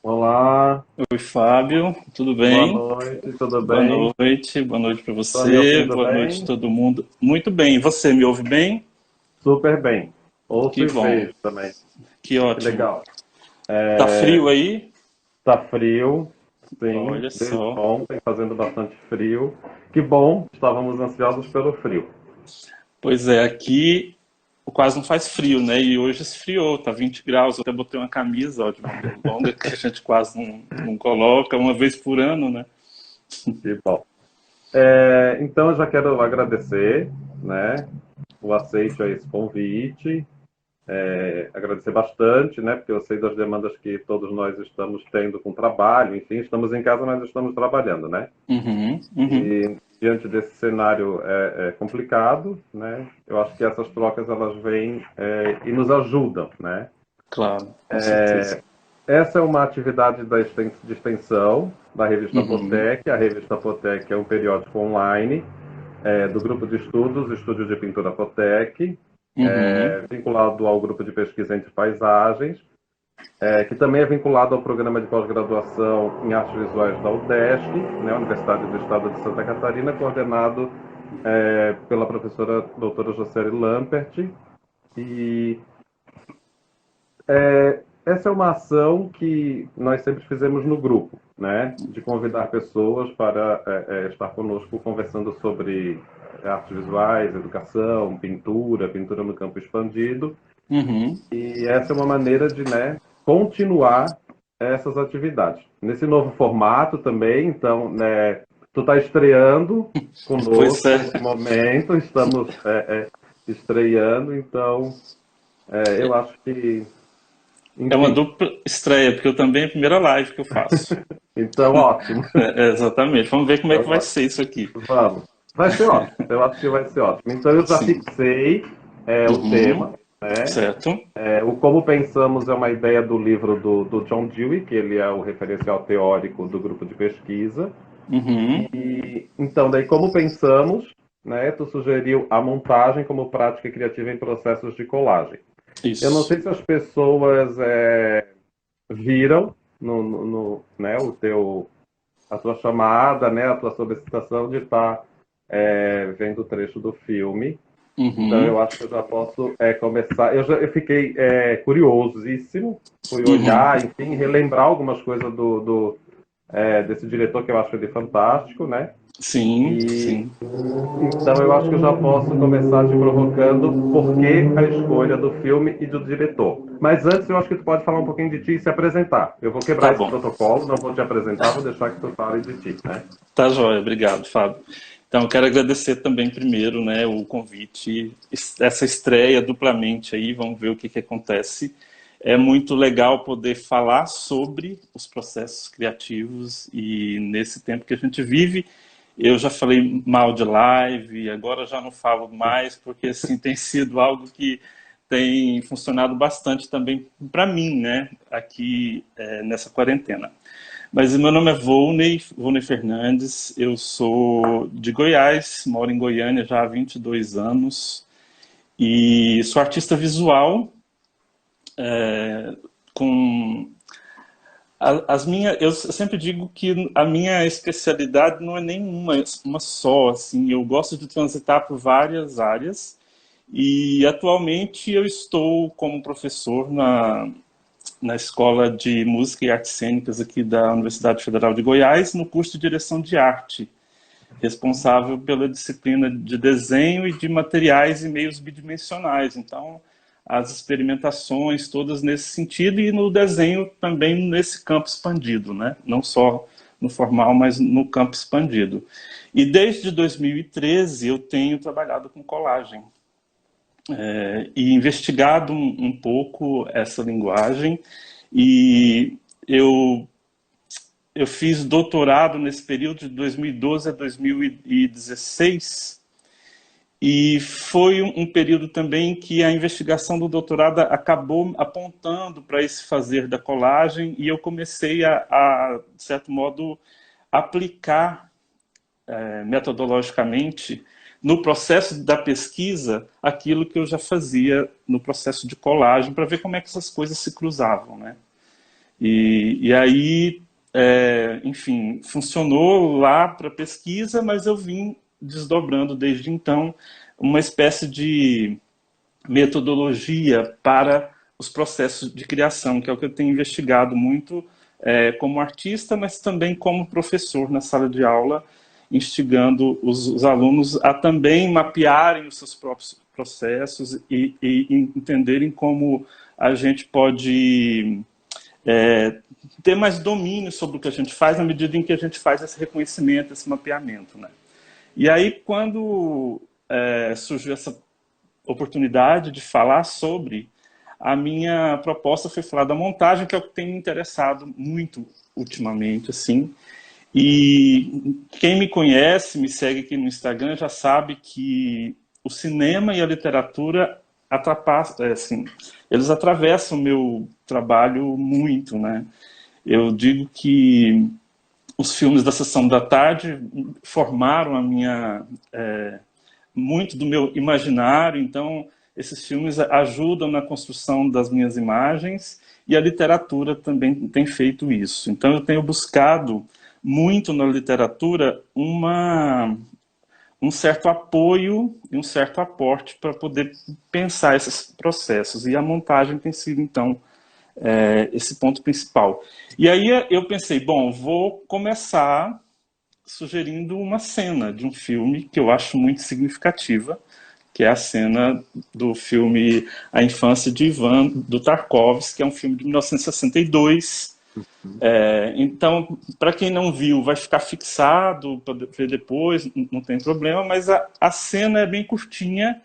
Olá, Oi, Fábio, tudo boa bem? noite, tudo bem? Boa noite para Está me você, ouvindo boa noite a bem? todo mundo. Muito bem, e você me ouve bem? Super bem. Ouço Que e bom, vejo também. que Que ótimo. legal. Tá frio aí? Tá frio, sim, Olha desde só. ontem fazendo bastante frio. Que bom, estávamos ansiosos pelo frio. Pois é, aqui quase não faz frio, né? E hoje esfriou, tá 20 graus. Eu até botei uma camisa, ó, de manga longa que a gente quase não coloca uma vez por ano, né? Que bom. Então, eu já quero agradecer, né, o aceite a esse convite. Agradecer bastante, né? Porque eu sei das demandas que todos nós estamos tendo com trabalho, enfim, estamos em casa, mas estamos trabalhando, né? Uhum, uhum, E diante desse cenário complicado, né? Eu acho que essas trocas elas vêm e nos ajudam, né? claro, com certeza. Essa é uma atividade de extensão da revista Uhum, Potec. A revista Potec é um periódico online do grupo de estudos, Estúdio de Pintura Potec, uhum, vinculado ao grupo de pesquisa entre paisagens, que também é vinculado ao programa de pós-graduação em artes visuais da UDESC, né, Universidade do Estado de Santa Catarina, coordenado pela professora doutora Jocely Lampert. E essa é uma ação que nós sempre fizemos no grupo, né, de convidar pessoas para estar conosco conversando sobre artes visuais, educação, pintura no campo expandido. uhum. E essa é uma maneira de, né, continuar essas atividades. Nesse novo formato também, então, né, tu está estreando Pois conosco é. nesse momento, estamos estreando, então eu acho que, É uma enfim, dupla estreia, porque eu também é a primeira live que eu faço. então ótimo. Exatamente. Vamos ver como é Então, que vai ser isso aqui. vamos. Vai ser ótimo, eu acho que vai ser ótimo. Então eu já Sim. fixei o Uhum. tema, né? Certo. O Como Pensamos é uma ideia do livro do John Dewey, que ele é o referencial teórico do grupo de pesquisa. Uhum. E então, daí, Como Pensamos, né, tu sugeriu a montagem como prática criativa em processos de colagem. Eu não Isso. sei se as pessoas viram né, a tua chamada, né, a tua solicitação de estar vendo o trecho do filme. Então Uhum. eu acho que eu já posso começar. Eu fiquei curiosíssimo, fui Uhum. olhar, enfim, relembrar algumas coisas desse diretor que eu acho ele fantástico, né? Sim, E sim. então eu acho que eu já posso começar te provocando por que a escolha do filme e do diretor. Mas antes eu acho que tu pode falar um pouquinho de ti e se apresentar. Eu vou Tá quebrar esse bom. protocolo, não vou te apresentar, vou deixar que tu fale de ti, né? Tá joia. Obrigado, Fábio. Então, eu quero agradecer também primeiro, né, o convite, essa estreia duplamente aí, vamos ver o que que acontece. É muito legal poder falar sobre os processos criativos e nesse tempo que a gente vive, eu já falei mal de live, agora já não falo mais, porque assim tem sido algo que tem funcionado bastante também para mim, né, aqui nessa quarentena. Mas o meu nome é Volney Fernandes, eu sou de Goiás, moro em Goiânia já há 22 anos e sou artista visual com as minhas, eu sempre digo que a minha especialidade não é nenhuma uma só, assim, eu gosto de transitar por várias áreas e atualmente eu estou como professor na Escola de Música e Artes Cênicas aqui da Universidade Federal de Goiás, no curso de Direção de Arte, responsável pela disciplina de desenho e de materiais e meios bidimensionais. Então, as experimentações todas nesse sentido e no desenho também nesse campo expandido, né? Não só no formal, mas no campo expandido. E desde 2013 eu tenho trabalhado com colagem e investigado um pouco essa linguagem e eu eu fiz doutorado nesse período de 2012 a 2016 e foi um período também que a investigação do doutorado acabou apontando para esse fazer da colagem e eu comecei de certo modo, aplicar metodologicamente no processo da pesquisa aquilo que eu já fazia no processo de colagem para ver como é que essas coisas se cruzavam, né? E aí, enfim, funcionou lá para pesquisa, mas eu vim desdobrando desde então uma espécie de metodologia para os processos de criação, que é o que eu tenho investigado muito como artista, mas também como professor na sala de aula, instigando os alunos a também mapearem os seus próprios processos e entenderem como a gente pode ter mais domínio sobre o que a gente faz na medida em que a gente faz esse reconhecimento, esse mapeamento, né? E aí, quando surgiu essa oportunidade de falar sobre, a minha proposta foi falar da montagem, que é o que tem me interessado muito ultimamente, assim. E quem me conhece, me segue aqui no Instagram, já sabe que o cinema e a literatura assim, eles atravessam o meu trabalho muito, né? Eu digo que os filmes da Sessão da Tarde formaram muito do meu imaginário, então esses filmes ajudam na construção das minhas imagens e a literatura também tem feito isso. Então eu tenho buscado muito na literatura um certo apoio e um certo aporte para poder pensar esses processos. E a montagem tem sido, então, esse ponto principal. E aí eu pensei, bom, vou começar sugerindo uma cena de um filme que eu acho muito significativa, que é a cena do filme A Infância de Ivan, do Tarkovsky, que é um filme de 1962. Então, para quem não viu, vai ficar fixado para ver depois, não tem problema, mas a cena é bem curtinha,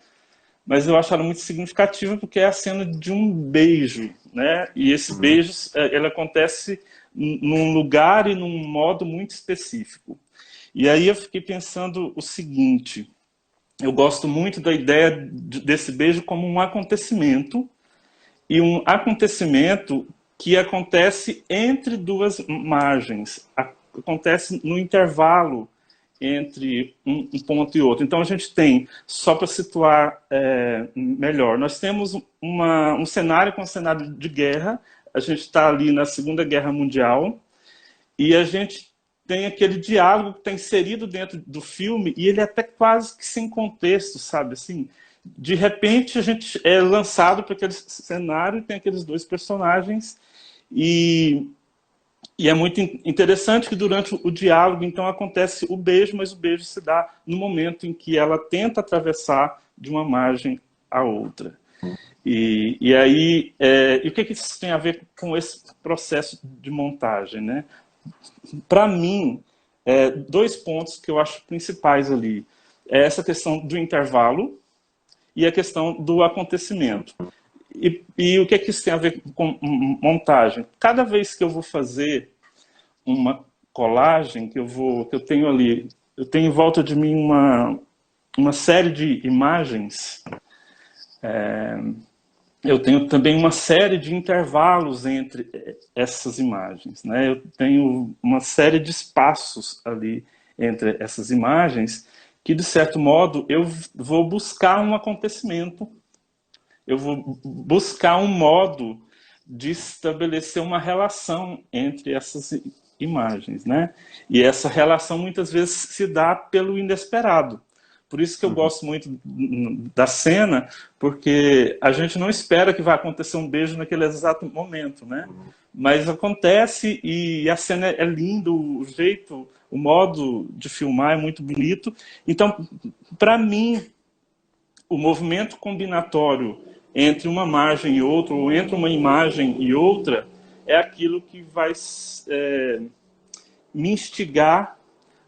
mas eu acho ela muito significativa porque é a cena de um beijo, né? E esse beijo, ele acontece num lugar e num modo muito específico. E aí eu fiquei pensando o seguinte, eu gosto muito da ideia desse beijo como um acontecimento, e um acontecimento que acontece entre duas margens, acontece no intervalo entre um ponto e outro. Então a gente tem, só para situar melhor, nós temos um cenário com um cenário de guerra, a gente está ali na Segunda Guerra Mundial, e a gente tem aquele diálogo que está inserido dentro do filme, e ele é até quase que sem contexto, sabe? Assim, de repente a gente é lançado para aquele cenário, tem aqueles dois personagens, e é muito interessante que durante o diálogo, então, acontece o beijo, mas o beijo se dá no momento em que ela tenta atravessar de uma margem à outra. E aí, e o que isso tem a ver com esse processo de montagem, né? Para mim, dois pontos que eu acho principais ali. É essa questão do intervalo e a questão do acontecimento. E o que isso tem a ver com montagem? Cada vez que eu vou fazer uma colagem, que eu tenho ali, eu tenho em volta de mim uma série de imagens, eu tenho também uma série de intervalos entre essas imagens, né? Eu tenho uma série de espaços ali entre essas imagens que, de certo modo, eu vou buscar um acontecimento, eu vou buscar um modo de estabelecer uma relação entre essas imagens, né? E essa relação muitas vezes se dá pelo inesperado. Por isso que eu gosto muito da cena, porque a gente não espera que vai acontecer um beijo naquele exato momento, né? Mas acontece e a cena é linda, o jeito, o modo de filmar é muito bonito. Então, para mim, o movimento combinatório entre uma margem e outra, ou entre uma imagem e outra, é aquilo que vai me instigar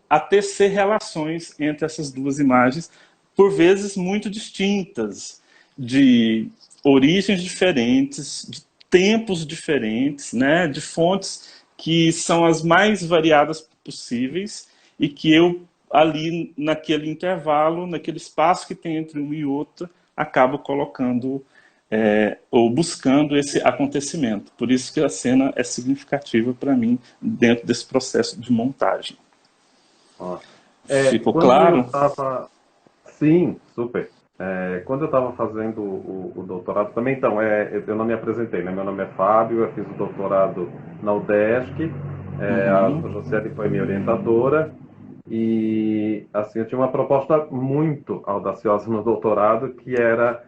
a tecer relações entre essas duas imagens, por vezes muito distintas, de origens diferentes, de tempos diferentes, né, de fontes que são as mais variadas possíveis e que eu, ali naquele intervalo, naquele espaço que tem entre um e outro, acabo colocando ou buscando esse acontecimento. Por isso que a cena é significativa para mim dentro desse processo de montagem. Ficou claro? Sim, super. Quando eu estava fazendo o doutorado também, então, eu não me apresentei, né? Meu nome é Fábio, eu fiz o doutorado na UDESC, a Uhum. Josiane foi minha orientadora, e assim, eu tinha uma proposta muito audaciosa no doutorado, que era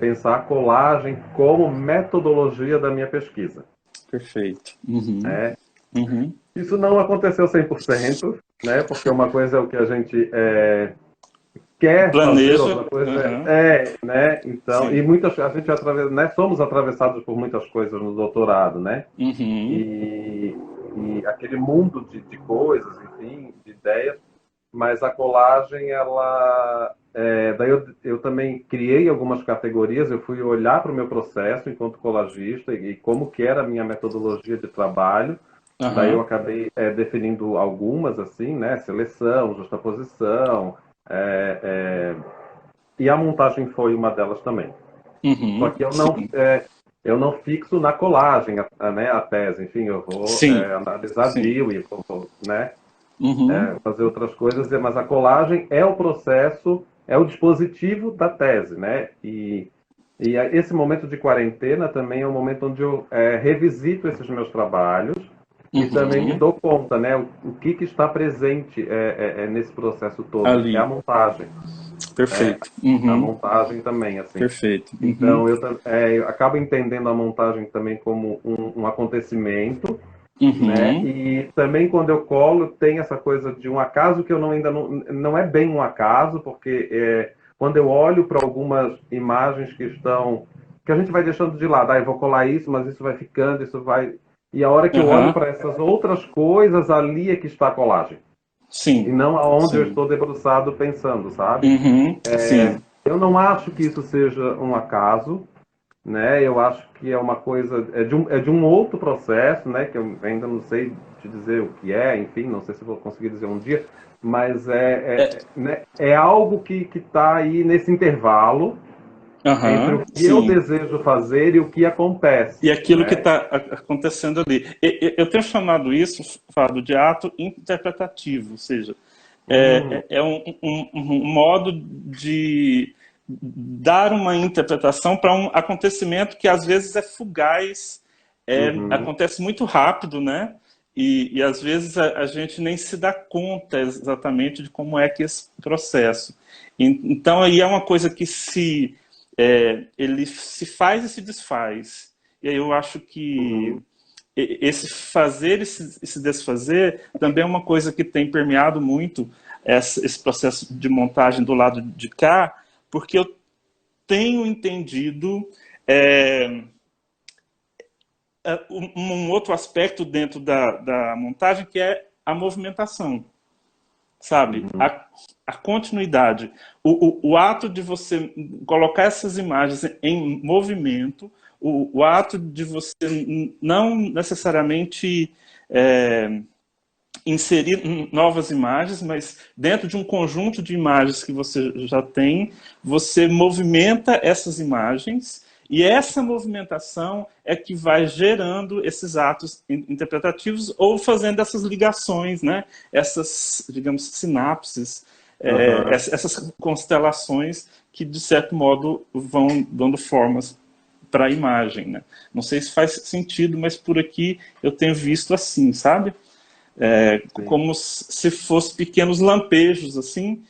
pensar a colagem como metodologia da minha pesquisa. Perfeito. Uhum. Né? Uhum. Isso não aconteceu 100%, né? Porque uma coisa é o que a gente quer fazer, Planeja. outra coisa Uhum. né? Então, e Sim. muitas a gente né? Somos atravessados por muitas coisas no doutorado, né? Uhum. E aquele mundo de coisas, enfim, de ideias, mas a colagem, ela daí eu também criei algumas categorias, eu fui olhar para o meu processo enquanto colagista e como que era a minha metodologia de trabalho. Daí eu Aham. acabei definindo algumas, assim, né? Seleção, justaposição, é, é, e a montagem foi uma delas também. Só Uhum. que Sim. eu não fixo na colagem, né, a tese. Enfim, eu vou Sim. analisar Sim. DIL e vou, né, Uhum. fazer outras coisas, mas a colagem é o processo, é o dispositivo da tese, né? E esse momento de quarentena também é um momento onde eu revisito esses meus trabalhos e também me Uhum. dou conta, né, o que está presente nesse processo todo, é a Ali. montagem, né? Perfeito. A Uhum. montagem também, assim. Perfeito. Uhum. Então, eu acabo entendendo a montagem também como um acontecimento, né? Uhum. E também quando eu colo, tem essa coisa de um acaso que eu ainda não é bem um acaso, porque quando eu olho para algumas imagens que a gente vai deixando de lado, eu vou colar isso, mas isso vai ficando, isso vai. E a hora que eu olho Aham. para essas outras coisas, ali é que está a colagem. E Sim. não aonde eu Sim. estou debruçado pensando, sabe? Uhum. Sim. Eu não acho que isso seja um acaso, né? Eu acho que é uma coisa, é de um outro processo, né? Que eu ainda não sei te dizer o que é, enfim, não sei se vou conseguir dizer um dia, mas né, é algo que está aí nesse intervalo entre o Aham. que eu Sim. desejo fazer e o que acontece, E aquilo que né? está acontecendo ali. Eu tenho chamado isso, Fábio, de ato interpretativo, ou seja, Hum, é um modo de dar uma interpretação para um acontecimento que às vezes é fugaz, uhum, acontece muito rápido, né? E às vezes a gente nem se dá conta exatamente de como é que esse processo. Então aí é uma coisa que ele se faz e se desfaz. E aí eu acho que uhum, esse fazer e se desfazer também é uma coisa que tem permeado muito esse processo de montagem do lado de cá, porque eu tenho entendido é, um outro aspecto dentro da montagem que é a movimentação, sabe? uhum, A continuidade. O ato de você colocar essas imagens em movimento, o ato de você não necessariamente é, inserir novas imagens, mas dentro de um conjunto de imagens que você já tem, você movimenta essas imagens e essa movimentação é que vai gerando esses atos interpretativos ou fazendo essas ligações, né? Essas, digamos, sinapses, aham, essas constelações que, de certo modo, vão dando formas para a imagem. Né? Não sei se faz sentido, mas por aqui eu tenho visto assim, sabe? sim, Como se fossem pequenos lampejos, assim,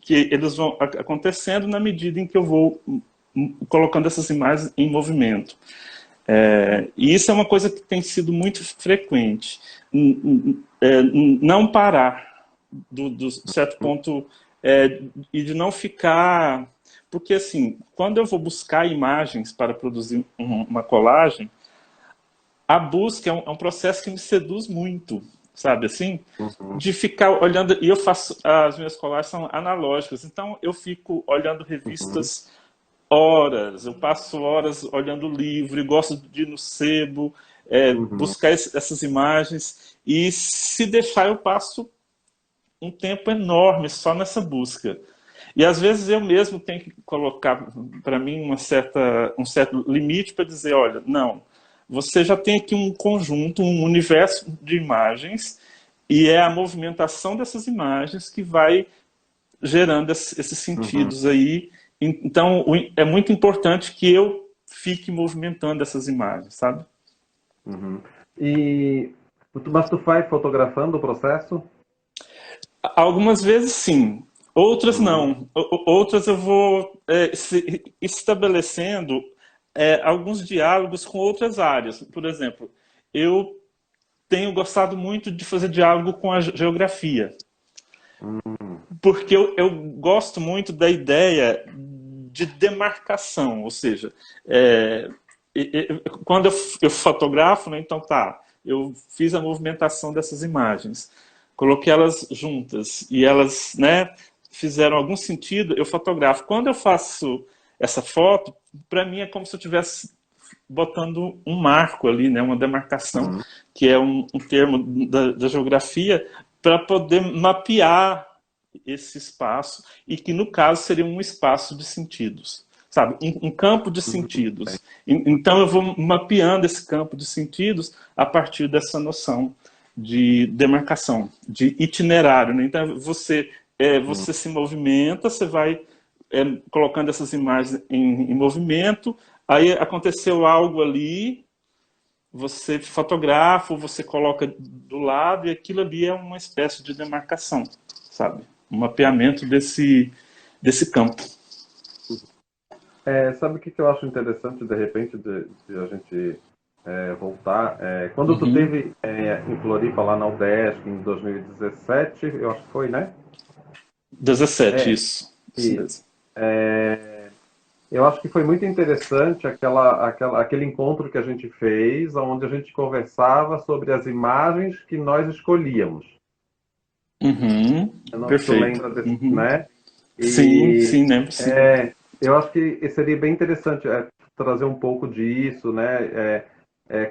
que eles vão acontecendo na medida em que eu vou colocando essas imagens em movimento. E isso é uma coisa que tem sido muito frequente. Não parar do certo ponto e de não ficar... Porque, assim, quando eu vou buscar imagens para produzir uma colagem, a busca é um processo que me seduz muito, sabe assim? uhum, De ficar olhando, e eu faço, as minhas colagens são analógicas, então eu fico olhando uhum, revistas horas, eu passo horas olhando livro, e gosto de ir no sebo, uhum, buscar essas imagens, e se deixar eu passo um tempo enorme só nessa busca. E às vezes eu mesmo tenho que colocar para mim um certo limite para dizer, olha, não, você já tem aqui um conjunto, um universo de imagens, e é a movimentação dessas imagens que vai gerando esses uhum, sentidos aí Então, é muito importante que eu fique movimentando essas imagens, sabe? Uhum. E, mas tu vai fotografando o processo? Algumas vezes sim, outras Uhum. não. Outras eu vou estabelecendo alguns diálogos com outras áreas. Por exemplo, eu tenho gostado muito de fazer diálogo com a geografia, Uhum. porque eu gosto muito da ideia de demarcação, ou seja, quando eu fotografo, né, então tá, eu fiz a movimentação dessas imagens, coloquei elas juntas e elas, né, fizeram algum sentido, eu fotografo. Quando eu faço essa foto, para mim é como se eu estivesse botando um marco ali, né, uma demarcação, Uhum. que é um termo da geografia, para poder mapear esse espaço, e que no caso seria um espaço de sentidos, sabe? Um campo de Bem, sentidos. Então eu vou mapeando esse campo de sentidos a partir dessa noção de demarcação, de itinerário, né? Então uhum. você se movimenta, você vai colocando essas imagens em movimento, aí aconteceu algo ali, você fotografa, você coloca do lado, e aquilo ali é uma espécie de demarcação, sabe? Um mapeamento desse campo. Sabe o que que eu acho interessante, de repente, de a gente voltar? Quando tu Uhum. teve em Floripa, lá na UDESC, em 2017, eu acho que foi, né? 17, É, isso e mesmo. eu acho que foi muito interessante aquele encontro que a gente fez, onde a gente conversava sobre as imagens que nós escolhíamos. Uhum. Eu não sei se tu Perfeito. lembra desse, Uhum. né? Sim, E sim, lembro sim. eu acho que seria bem interessante trazer um pouco disso, né?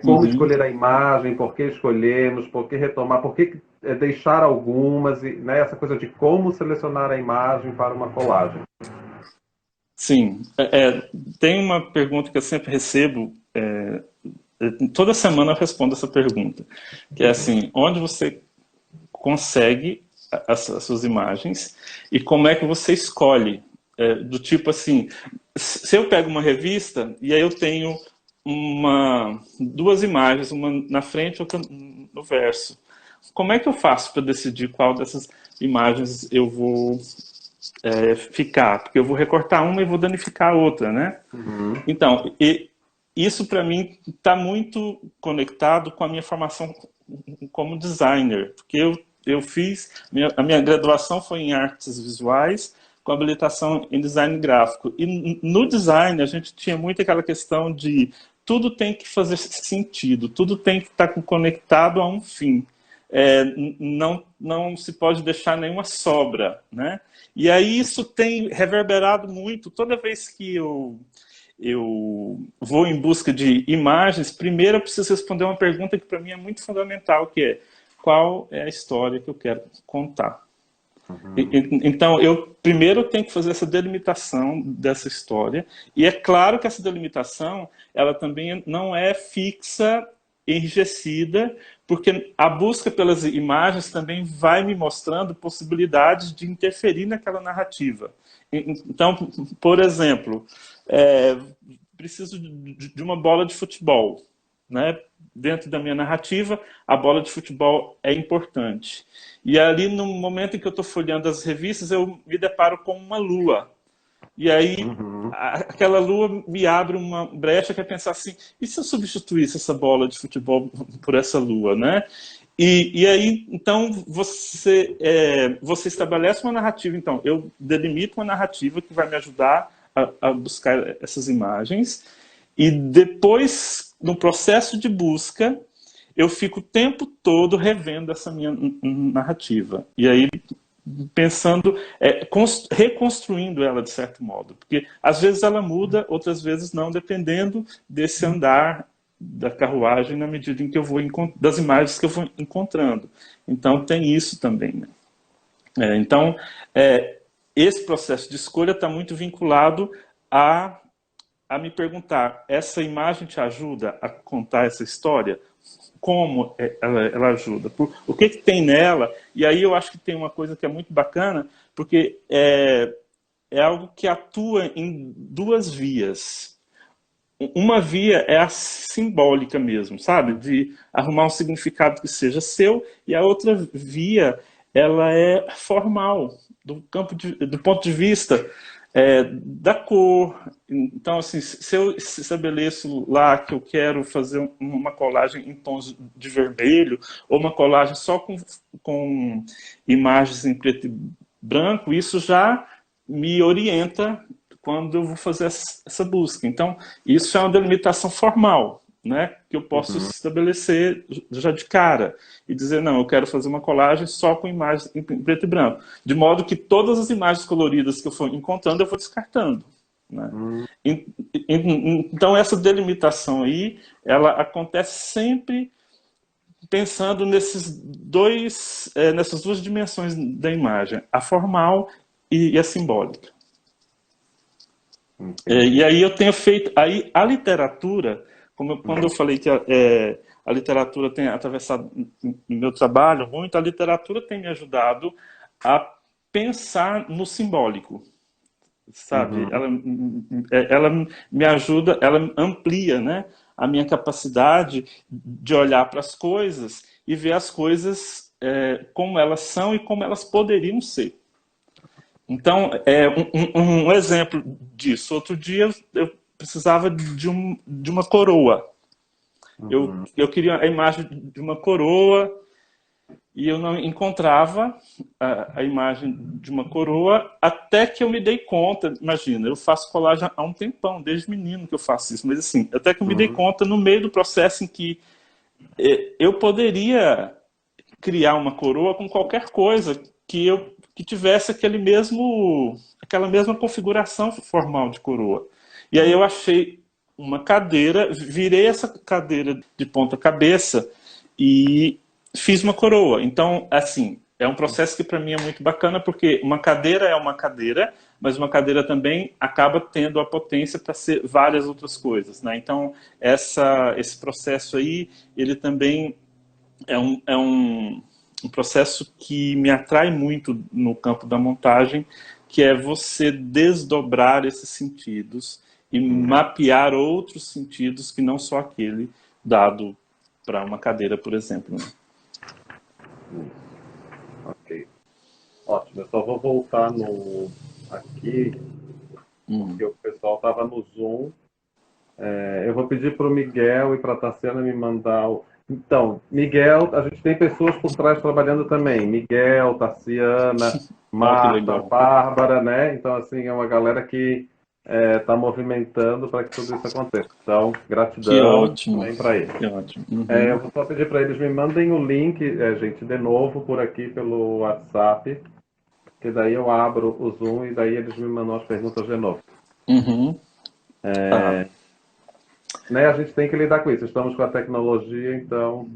Como Uhum. escolher a imagem, por que escolhemos, por que retomar, por que deixar algumas, e, né? Essa coisa de como selecionar a imagem para uma colagem. Sim. Tem uma pergunta que eu sempre recebo, toda semana eu respondo essa pergunta, que é assim, onde você consegue as suas imagens e como é que você escolhe? Do tipo assim, se eu pego uma revista e aí eu tenho duas imagens, uma na frente e outra no verso. Como é que eu faço para decidir qual dessas imagens eu vou ficar? Porque eu vou recortar uma e vou danificar a outra, né? Uhum, Então, isso para mim está muito conectado com a minha formação como designer, porque eu fiz, a minha graduação foi em artes visuais, com habilitação em design gráfico. E no design a gente tinha muito aquela questão de tudo tem que fazer sentido, tudo tem que estar conectado a um fim. Não se pode deixar nenhuma sobra, né? E aí isso tem reverberado muito toda vez que eu vou em busca de imagens. Primeiro eu preciso responder uma pergunta que para mim é muito fundamental, que é qual é a história que eu quero contar. uhum, Então, eu primeiro tenho que fazer essa delimitação dessa história, e é claro que essa delimitação, ela também não é fixa, enrijecida, porque a busca pelas imagens também vai me mostrando possibilidades de interferir naquela narrativa. Então, por exemplo, é, preciso de uma bola de futebol, né? Dentro da minha narrativa, a bola de futebol é importante. E ali, no momento em que eu estou folheando as revistas, eu me deparo com uma lua. E aí, uhum, aquela lua me abre uma brecha que é pensar assim, e se eu substituísse essa bola de futebol por essa lua, né? E aí, então, você estabelece uma narrativa. Então, eu delimito uma narrativa que vai me ajudar a buscar essas imagens. E depois, no processo de busca, eu fico o tempo todo revendo essa minha narrativa. E aí, pensando, reconstruindo ela de certo modo. Porque às vezes ela muda, outras vezes não, dependendo desse andar da carruagem na medida em que eu vou das imagens que eu vou encontrando. Então tem isso também, né? Então esse processo de escolha está muito vinculado a me perguntar: essa imagem te ajuda a contar essa história? Como ela ajuda? O que tem nela? E aí eu acho que tem uma coisa que é muito bacana, porque é algo que atua em duas vias. Uma via é a simbólica mesmo, sabe? De arrumar um significado que seja seu, e a outra via, ela é formal, do ponto de vista da cor. Então, assim, se eu estabeleço lá que eu quero fazer uma colagem em tons de vermelho, ou uma colagem só com imagens em preto e branco, isso já me orienta quando eu vou fazer essa busca. Então, isso é uma delimitação formal, né, que eu posso Uhum. estabelecer já de cara e dizer, não, eu quero fazer uma colagem só com imagens em preto e branco, de modo que todas as imagens coloridas que eu for encontrando, eu vou descartando. Né? Uhum. Então, essa delimitação aí, ela acontece sempre pensando nessas duas dimensões da imagem, a formal e a simbólica. E aí eu tenho feito... Aí a literatura, quando eu falei que a literatura tem atravessado o meu trabalho muito, a literatura tem me ajudado a pensar no simbólico, sabe? Uhum. Ela me ajuda, ela amplia, né, a minha capacidade de olhar para as coisas e ver as coisas como elas são e como elas poderiam ser. Então, um exemplo disso. Outro dia eu precisava de uma coroa. Uhum. Eu queria a imagem de uma coroa e eu não encontrava a imagem de uma coroa até que eu me dei conta. Imagina, eu faço colagem há um tempão, desde menino que eu faço isso, mas assim, até que eu me dei Uhum. conta no meio do processo em que eu poderia criar uma coroa com qualquer coisa que tivesse aquela mesma configuração formal de coroa. E aí eu achei uma cadeira, virei essa cadeira de ponta cabeça e fiz uma coroa. Então, assim, é um processo que para mim é muito bacana, porque uma cadeira é uma cadeira, mas uma cadeira também acaba tendo a potência para ser várias outras coisas, né? Então, esse processo aí, ele também é um processo que me atrai muito no campo da montagem, que é você desdobrar esses sentidos e mapear outros sentidos que não só aquele dado para uma cadeira, por exemplo. Né? Ok. Ótimo. Eu só vou voltar no aqui, porque o pessoal estava no Zoom. Eu vou pedir para o Miguel e para a Tassiana me mandar o. Então, Miguel, a gente tem pessoas por trás trabalhando também. Miguel, Tassiana, Oh, que Marta, legal. Bárbara, né? Então, assim, é uma galera que está movimentando para que tudo isso aconteça. Então, Que gratidão ótimo. também para eles. Que ótimo. Eu vou só pedir para eles me mandem o link, gente, de novo por aqui pelo WhatsApp, que daí eu abro o Zoom e daí eles me mandam as perguntas de novo. Uhum. Ah, Né? A gente tem que lidar com isso. Estamos com a tecnologia, então,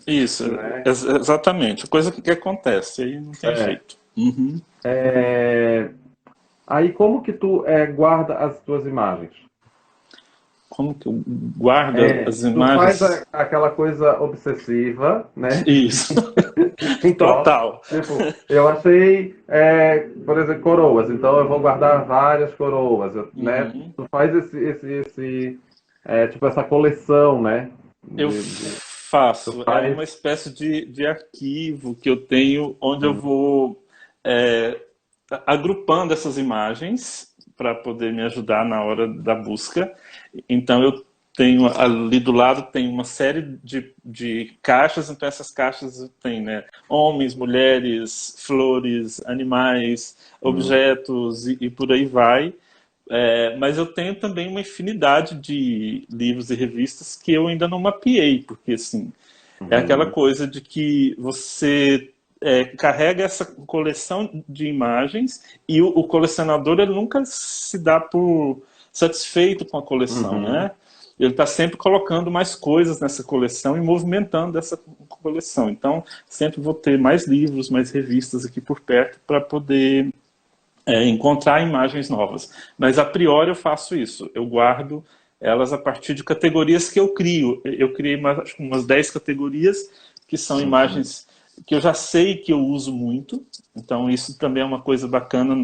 isso. né? Exatamente. Coisa que acontece, aí não tem É. jeito. Uhum. É, Aí, como que tu guarda as tuas imagens? Como que eu guardo as Tu faz imagens? aquela coisa obsessiva, né? Isso. Então, Total. tipo, eu achei, por exemplo, coroas. Então, eu vou guardar várias coroas, né? Uhum. Tu faz tipo, essa coleção, né? Eu Tu faço. É faz. uma espécie de arquivo que eu tenho onde eu vou é, agrupando essas imagens para poder me ajudar na hora da busca. Então eu tenho ali do lado tem uma série de caixas, então essas caixas tem, né, homens, mulheres, flores, animais, objetos e por aí vai. Mas eu tenho também uma infinidade de livros e revistas que eu ainda não mapeei, porque assim, é aquela Uhum. coisa de que você carrega essa coleção de imagens e o colecionador ele nunca se dá por satisfeito com a coleção, Uhum. né? Ele está sempre colocando mais coisas nessa coleção e movimentando essa coleção. Então, sempre vou ter mais livros, mais revistas aqui por perto para poder encontrar imagens novas. Mas a priori eu faço isso. Eu guardo elas a partir de categorias que eu crio. Eu criei umas 10 categorias que são Uhum. imagens que eu já sei que eu uso muito. Então, isso também é uma coisa bacana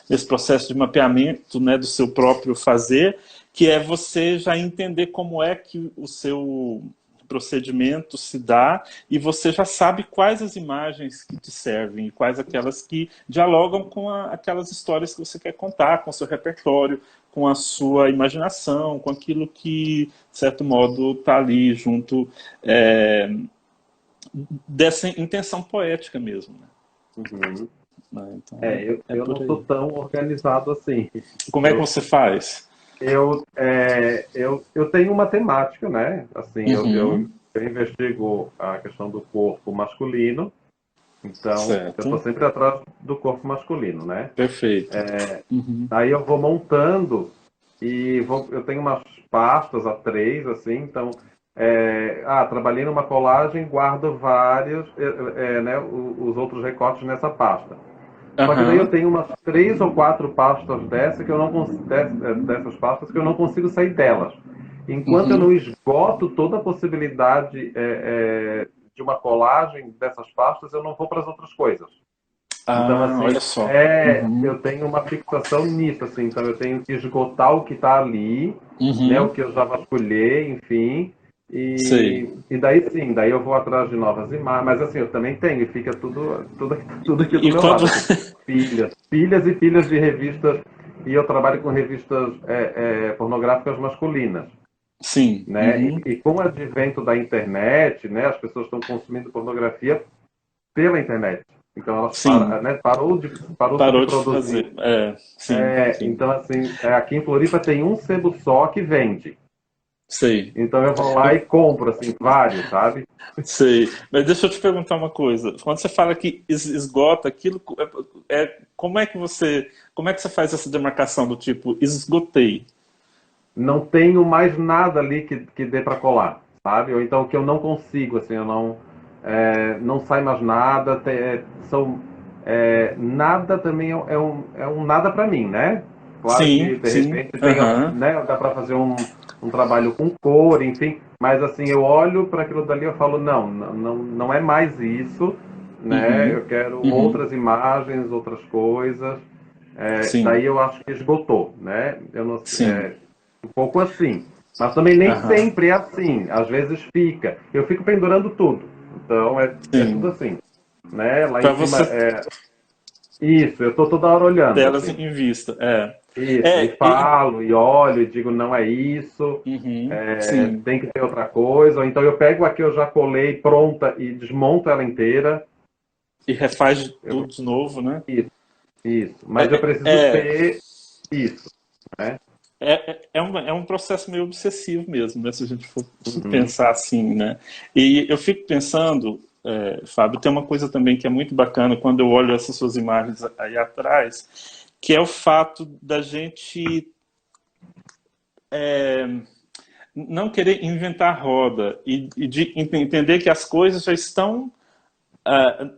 nesse processo de mapeamento, né, do seu próprio fazer, que é você já entender como é que o seu procedimento se dá e você já sabe quais as imagens que te servem e quais aquelas que dialogam com aquelas histórias que você quer contar, com o seu repertório, com a sua imaginação, com aquilo que, de certo modo, está ali junto dessa intenção poética mesmo. Uhum. Então, é Eu por não aí. sou tão organizado assim. Como é que você faz? Eu tenho uma temática, né? Assim, Uhum, eu investigo a questão do corpo masculino, então eu estou certo, sempre atrás do corpo masculino, né? perfeito. Uhum, Aí eu vou montando eu tenho umas pastas A3, assim, então trabalhei numa colagem, guardo vários, né, os outros recortes nessa pasta. Só que daí eu aham, tenho umas 3 ou 4 pastas dessas pastas que eu não consigo sair delas. Enquanto eu não uhum. esgoto toda a possibilidade de uma colagem dessas pastas, eu não vou para as outras coisas. Então, Ah, assim, olha só. Uhum, eu tenho uma fixação nisso, assim, então eu tenho que esgotar o que está ali, né, o uhum, que eu já vasculhei, enfim, sei. e daí sim, daí eu vou atrás de novas imagens, mas assim, eu também tenho, e fica tudo aqui do E meu quando... lado, assim, pilhas e pilhas de revistas, e eu trabalho com revistas pornográficas masculinas, Sim, né, uhum, e com o advento da internet, né, as pessoas estão consumindo pornografia pela internet. Então elas sim. parou-se de Parou de produzir. fazer. Sim, sim. Então, assim, aqui em Floripa tem um sebo só que vende. Sei. Então eu vou lá e compro, assim, vários, sabe? Sei. Mas deixa eu te perguntar uma coisa. Quando você fala que esgota aquilo, como é que você faz essa demarcação do tipo esgotei? Não tenho mais nada ali que dê para colar, sabe? Ou então que eu não consigo, assim, eu não sai mais nada. Nada também é um nada para mim, né? Claro que Sim, de sim. repente Aham. né, dá para fazer um trabalho com cor, enfim. Mas assim, eu olho para aquilo dali e eu falo, não é mais isso, né? Uhum. Eu quero Uhum. outras imagens, outras coisas. Sim. Daí eu acho que esgotou, né? Eu não, Sim. um pouco assim. Mas também nem Aham. sempre é assim. Às vezes fica. Eu fico pendurando tudo. Então é tudo Sim. assim. Né? Lá em Para cima você isso, eu estou toda hora olhando, telas assim. em vista. Isso, e É, e, falo, e olho, e digo, não é isso, uhum. Sim. tem que ter outra coisa. Ou então eu pego a que eu já colei pronta e desmonto ela inteira. E refaz Eu, tudo de novo, né? isso, isso. Mas eu É, preciso é, ter isso, né? é um processo meio obsessivo mesmo, né? Se a gente for Uhum, pensar assim, né? E eu fico pensando, Fábio, tem uma coisa também que é muito bacana quando eu olho essas suas imagens aí atrás, que é o fato da gente não querer inventar roda e de entender que as coisas já estão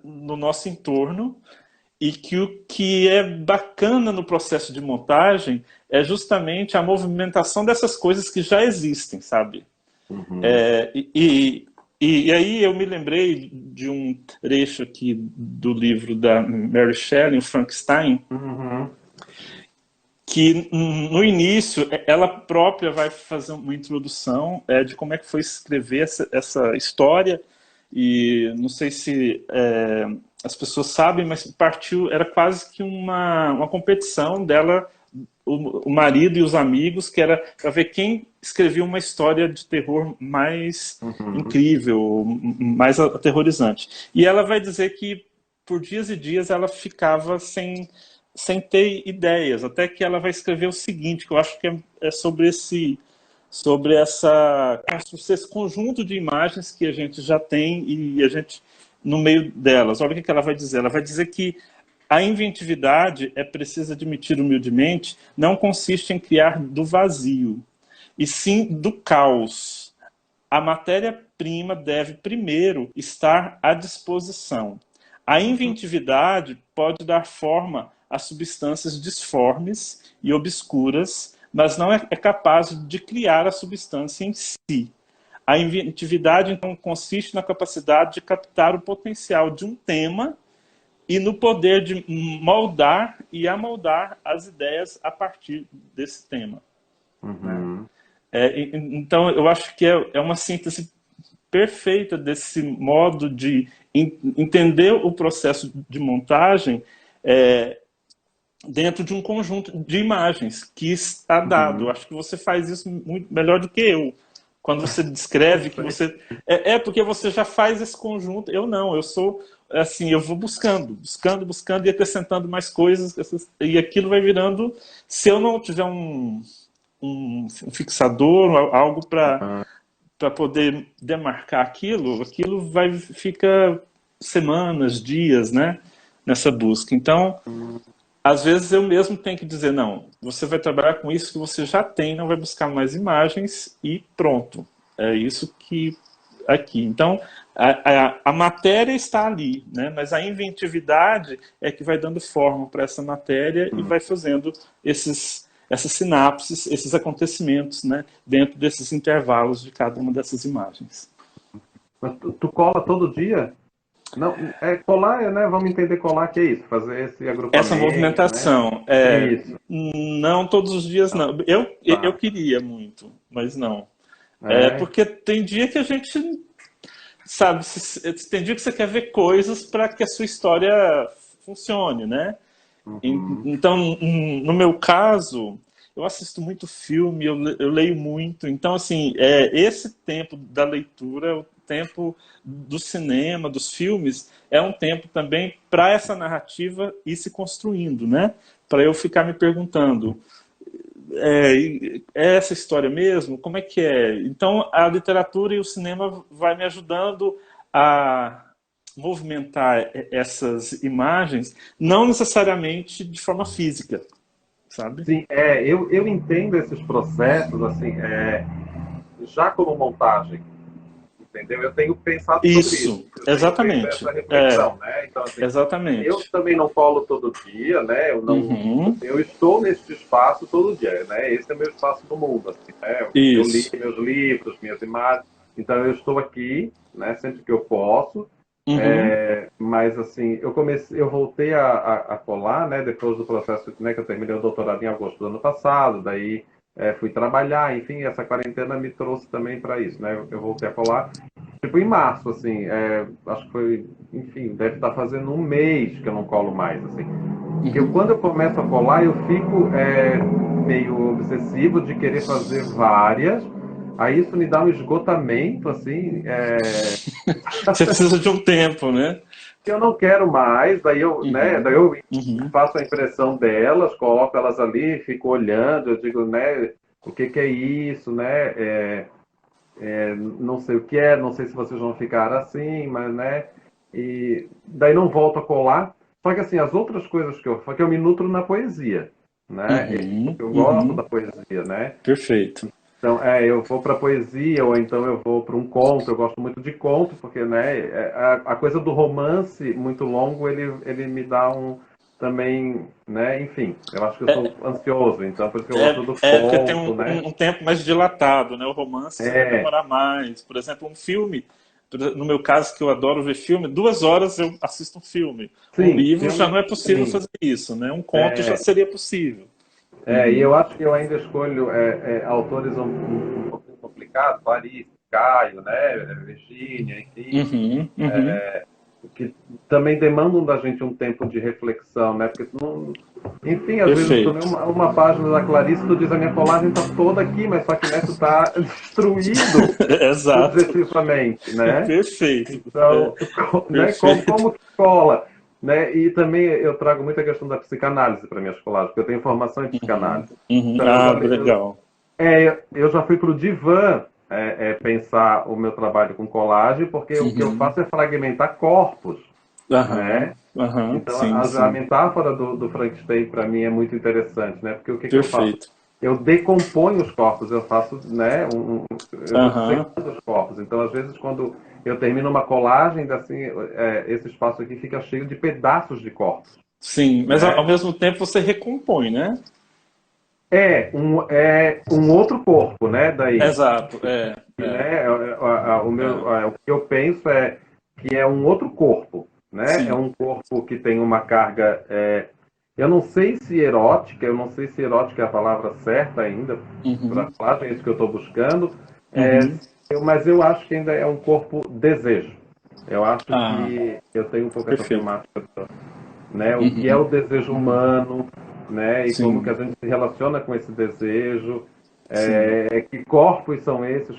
no nosso entorno e que o que é bacana no processo de montagem é justamente a movimentação dessas coisas que já existem, sabe? uhum, É, e aí eu me lembrei de um trecho aqui do livro da Mary Shelley, o Frankenstein, uhum, que no início ela própria vai fazer uma introdução de como é que foi escrever essa história, e não sei se as pessoas sabem, mas partiu, era quase que uma competição dela, o marido e os amigos, que era para ver quem escrevia uma história de terror mais uhum. incrível, mais aterrorizante. E ela vai dizer que por dias e dias ela ficava sem ter ideias, até que ela vai escrever o seguinte, que eu acho que é sobre essa construção, esse conjunto de imagens que a gente já tem e a gente no meio delas. Olha o que ela vai dizer. Ela vai dizer que a inventividade, é preciso admitir humildemente, não consiste em criar do vazio, e sim do caos. A matéria-prima deve primeiro estar à disposição. A inventividade pode dar forma a substâncias disformes e obscuras, mas não é capaz de criar a substância em si. A inventividade, então, consiste na capacidade de captar o potencial de um tema e no poder de moldar e amoldar as ideias a partir desse tema. Uhum. Então, eu acho que é uma síntese perfeita desse modo de entender o processo de montagem dentro de um conjunto de imagens que está dado. Eu acho que você faz isso muito melhor do que eu. Quando você descreve que você... porque você já faz esse conjunto. Eu não, eu sou assim, eu vou buscando e acrescentando mais coisas, e aquilo vai virando... Se eu não tiver um fixador, algo para poder demarcar aquilo fica semanas, dias, né, nessa busca. Então, às vezes eu mesmo tenho que dizer, não, você vai trabalhar com isso que você já tem, não vai buscar mais imagens e pronto. É isso que aqui. Então, a matéria está ali, né? Mas a inventividade é que vai dando forma para essa matéria e vai fazendo essas sinapses, esses acontecimentos, né? Dentro desses intervalos de cada uma dessas imagens. Mas tu cola todo dia? Não, colar, né? Vamos entender colar que é isso, fazer esse agrupamento, Essa movimentação, né? Isso. não todos os dias não. Eu Tá. queria muito, mas não. É. Porque tem dia que a gente, sabe, tem dia que você quer ver coisas para que a sua história funcione, né? Então, no meu caso, eu assisto muito filme, eu leio muito. Então, assim, esse tempo da leitura, o tempo do cinema, dos filmes, é um tempo também para essa narrativa ir se construindo, né? Para eu ficar me perguntando, é essa história mesmo? Como é que é? Então, a literatura e o cinema vai me ajudando a movimentar essas imagens, não necessariamente de forma física, sabe? Sim, eu entendo esses processos, assim, já como montagem, entendeu? Eu tenho pensado sobre isso. Isso, Eu tenho feito exatamente. essa reflexão, né? Então, assim, eu Exatamente. também não colo todo dia, né? Uhum, Eu estou nesse espaço todo dia, né? Esse é meu espaço no mundo, assim, né? Eu li isso. meus livros, minhas imagens, então eu estou aqui, né? Sempre que eu posso. Uhum, Mas assim, eu voltei a colar, né? Depois do processo, né? Que eu terminei o doutorado em agosto do ano passado, daí fui trabalhar, enfim, essa quarentena me trouxe também para isso, né? Eu voltei a colar. Tipo, em março, assim, acho que foi, enfim, deve estar fazendo um mês que eu não colo mais, assim. Porque quando eu começo a colar, eu fico meio obsessivo de querer fazer várias, aí isso me dá um esgotamento, assim, Você precisa de um tempo, né? que eu não quero mais, daí Uhum, eu uhum. faço a impressão delas, coloco elas ali, fico olhando, eu digo, né, o que que é isso, né, não sei o que é, não sei se vocês vão ficar assim, mas, né, e daí não volto a colar. Só que, assim, as outras coisas que eu me nutro na poesia, né, Uhum, eu gosto uhum. da poesia, né, Perfeito. então, eu vou para poesia ou então eu vou para um conto. Eu gosto muito de conto porque, né, a coisa do romance muito longo ele me dá também, né, enfim. Eu acho que eu sou ansioso, então por isso que eu gosto do Porque tem conto, né? um tempo mais dilatado, né? O romance você vai É, demorar mais. Por exemplo, um filme, no meu caso, que eu adoro ver filme, 2 horas eu assisto um filme. Um sim, livro já filme, não é possível sim. fazer isso, né? Um conto já seria possível. E Uhum, eu acho que eu ainda escolho autores um pouquinho complicados, Clarice, Caio, né, Virginia, enfim. uhum, uhum. Que também demandam da gente um tempo de reflexão, né? Porque não, enfim, às vezes tu lê Perfeito. uma página da Clarice, tu diz a minha colagem está toda aqui, mas só que né, tu tá destruído Exato. sucessivamente, né? Perfeito. Então, né, Perfeito. como que cola? Né? E também eu trago muita questão da psicanálise para minhas colagens, porque eu tenho formação em Uhum, psicanálise. uhum. Então Ah, legal. eu já fui para o divã pensar o meu trabalho com colagem, porque o que eu Uhum. faço é fragmentar corpos, Aham, né? aham. Então, Sim, a sim. metáfora do Frankenstein para mim é muito interessante, né? Porque o que que eu faço? Perfeito. Eu decomponho os corpos, eu faço, né? Eu vou Aham. dissecando os corpos. Então, às vezes, quando eu termino uma colagem, assim, esse espaço aqui fica cheio de pedaços de corpos, Sim, mas ao né? mesmo tempo você recompõe, né? É um outro corpo, né? Daí. Exato, Né? o que eu penso é que é um outro corpo, né? Sim. É um corpo que tem uma carga, eu não sei se erótica, eu não sei se erótica é a palavra certa ainda para Uhum. falar, é isso que eu estou buscando, Uhum. mas eu acho que ainda é um corpo desejo. Eu acho Ah, que eu tenho um pouco essa perfeito. temática, né? O que é Uhum. o desejo humano, né? E como que a Sim, gente se relaciona com esse desejo, sim. que corpos são esses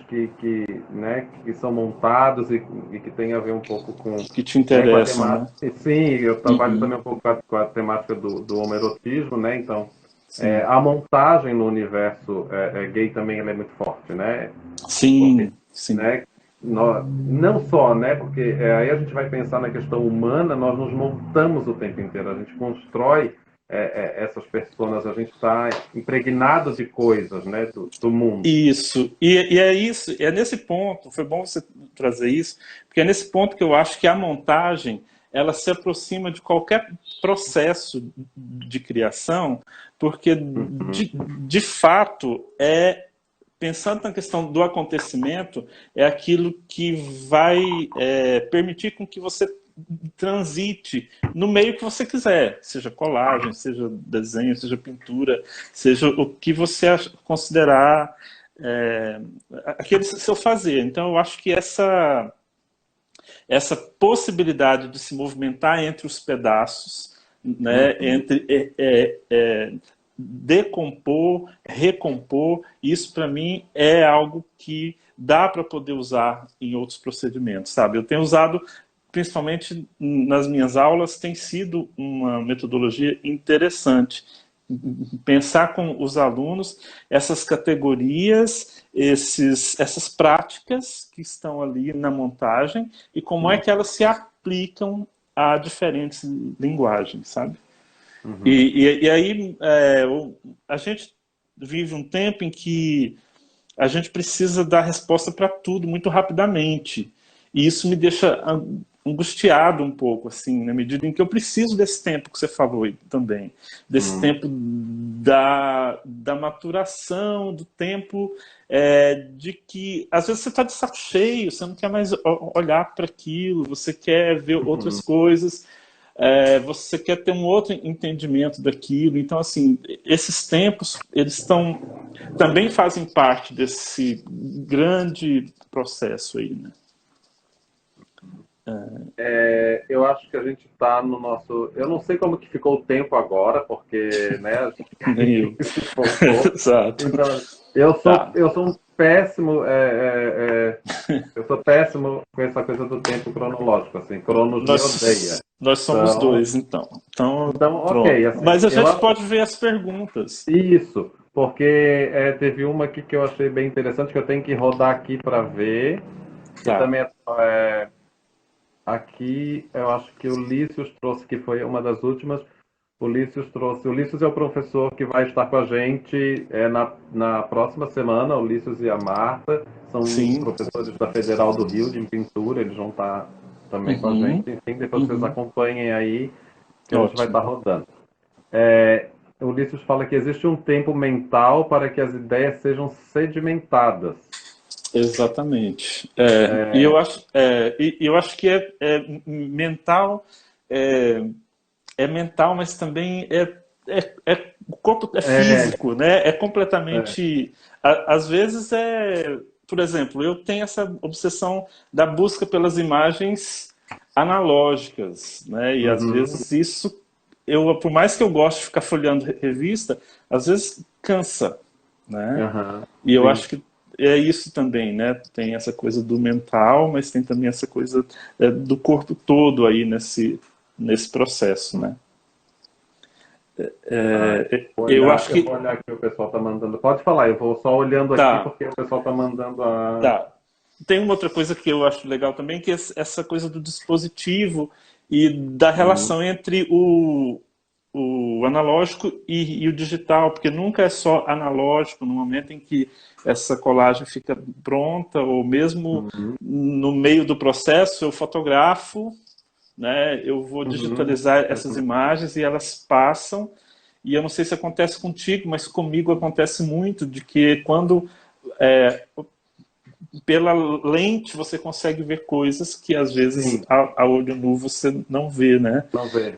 né, que são montados e que tem a ver um pouco com, Que te né, com a interessam, temática. né? E, sim, eu trabalho Uhum. também um pouco com a temática do homoerotismo, né? Então, Sim. a montagem no universo gay também ela é muito forte, né? Porque, Sim, sim. né, não só, né? Porque aí a gente vai pensar na questão humana, nós nos montamos o tempo inteiro, a gente constrói essas personas, a gente está impregnado de coisas, né, do mundo. Isso. E é isso, é nesse ponto, foi bom você trazer isso, porque é nesse ponto que eu acho que a montagem ela se aproxima de qualquer processo de criação, porque Uhum, de fato pensando na questão do acontecimento, é aquilo que vai permitir com que você transite no meio que você quiser, seja colagem, seja desenho, seja pintura, seja o que você considerar é, aquele seu fazer. Então, eu acho que essa possibilidade de se movimentar entre os pedaços, né, uhum, entre decompor, recompor, isso para mim é algo que dá para poder usar em outros procedimentos, sabe? Eu tenho usado, principalmente nas minhas aulas, tem sido uma metodologia interessante. Pensar com os alunos essas categorias, essas práticas que estão ali na montagem e como é uhum, que elas se aplicam a diferentes linguagens, sabe? uhum, E aí a gente vive um tempo em que a gente precisa dar resposta para tudo muito rapidamente. E isso me deixa angustiado um pouco, assim, na medida em que eu preciso desse tempo que você falou aí também. Desse uhum, tempo da maturação, do tempo de que às vezes você está de saco cheio, você não quer mais olhar para aquilo, você quer ver outras uhum. coisas. Você quer ter um outro entendimento daquilo. Então, assim, esses tempos, eles também fazem parte desse grande processo aí, né? Eu acho que a gente está no nosso. Eu não sei como que ficou o tempo agora, porque, né, a Nem eu. gente se voltou. Exato. Então, eu sou, Tá. eu sou um péssimo, eu sou péssimo com essa coisa do tempo cronológico, assim, Cronos me odeia. Nós somos Então, dois, então. Então, ok, pronto. assim, Mas a gente pode ver as perguntas. isso, porque teve uma aqui que eu achei bem interessante, que eu tenho que rodar aqui para ver, que Tá. também aqui, eu acho que o Lícius trouxe, que foi uma das últimas. O Lícius trouxe. O Lícius é o professor que vai estar com a gente na próxima semana. O Lícius e a Marta são Sim. professores da Federal do Rio de pintura. Eles vão estar também com a Uhum. gente. Enfim, depois vocês Uhum. acompanhem aí que a gente vai Ótimo. estar rodando. O Lícius fala que existe um tempo mental para que as ideias sejam sedimentadas. Exatamente. E eu acho que mental, é, é mental, mas também o corpo é É, físico, né? É é, completamente. Às vezes por exemplo, eu tenho essa obsessão da busca pelas imagens analógicas, né? E às uhum, vezes isso, por mais que eu goste de ficar folheando revista, às vezes cansa, né? aham, E eu sim. acho que é isso também, né? Tem essa coisa do mental, mas tem também essa coisa do corpo todo aí nesse processo, né? Ah, Eu acho eu vou que olhar aqui o pessoal tá mandando. Pode falar, eu vou só olhando aqui tá, porque o pessoal tá mandando a. tá. Tem uma outra coisa que eu acho legal também, que é essa coisa do dispositivo e da Uhum, relação entre o analógico e o digital, porque nunca é só analógico no momento em que essa colagem fica pronta, ou mesmo uhum, no meio do processo, eu fotografo, né, eu vou uhum, digitalizar essas uhum, imagens e elas passam. E eu não sei se acontece contigo, mas comigo acontece muito de que quando é, pela lente você consegue ver coisas que às vezes Sim, a olho nu você não vê, né? não vê.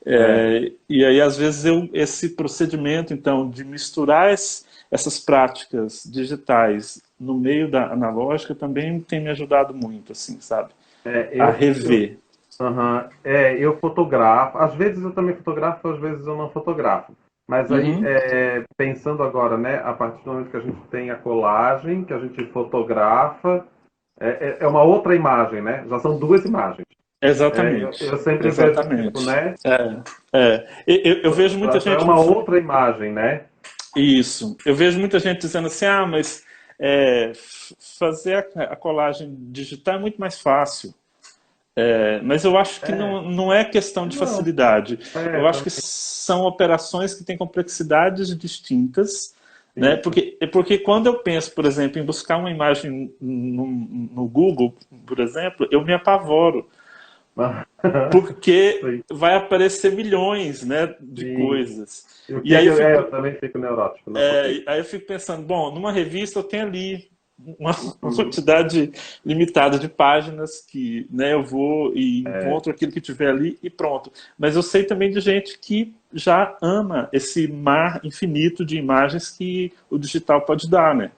E aí às vezes esse procedimento então de misturar essas práticas digitais no meio da analógica também tem me ajudado muito, assim, sabe? É, A eu, rever. aham. Eu fotografo, às vezes eu também fotografo, às vezes eu não fotografo. Mas aí, Uhum. pensando agora, né, a partir do momento que a gente tem a colagem, que a gente fotografa, é uma outra imagem, né? Já são duas imagens. Eu Exatamente, sempre vejo, tipo, exatamente. né? Eu vejo muita Já é gente uma outra imagem, né? isso. Eu vejo muita gente dizendo assim, mas fazer a colagem digital é muito mais fácil. Mas eu acho que É, não é questão de não, facilidade. Eu acho que também são operações que têm complexidades distintas, né? isso. Porque quando eu penso, por exemplo, em buscar uma imagem no Google, por exemplo, eu me apavoro, porque Sim, vai aparecer milhões, né, de sim. coisas. E o E que aí que eu fico, eu também fico neurótico, não consigo. aí eu fico pensando, bom, numa revista eu tenho ali uma Uhum. quantidade limitada de páginas que, né, eu vou e encontro aquilo que tiver ali e pronto. Mas eu sei também de gente que já ama esse mar infinito de imagens que o digital pode dar, né?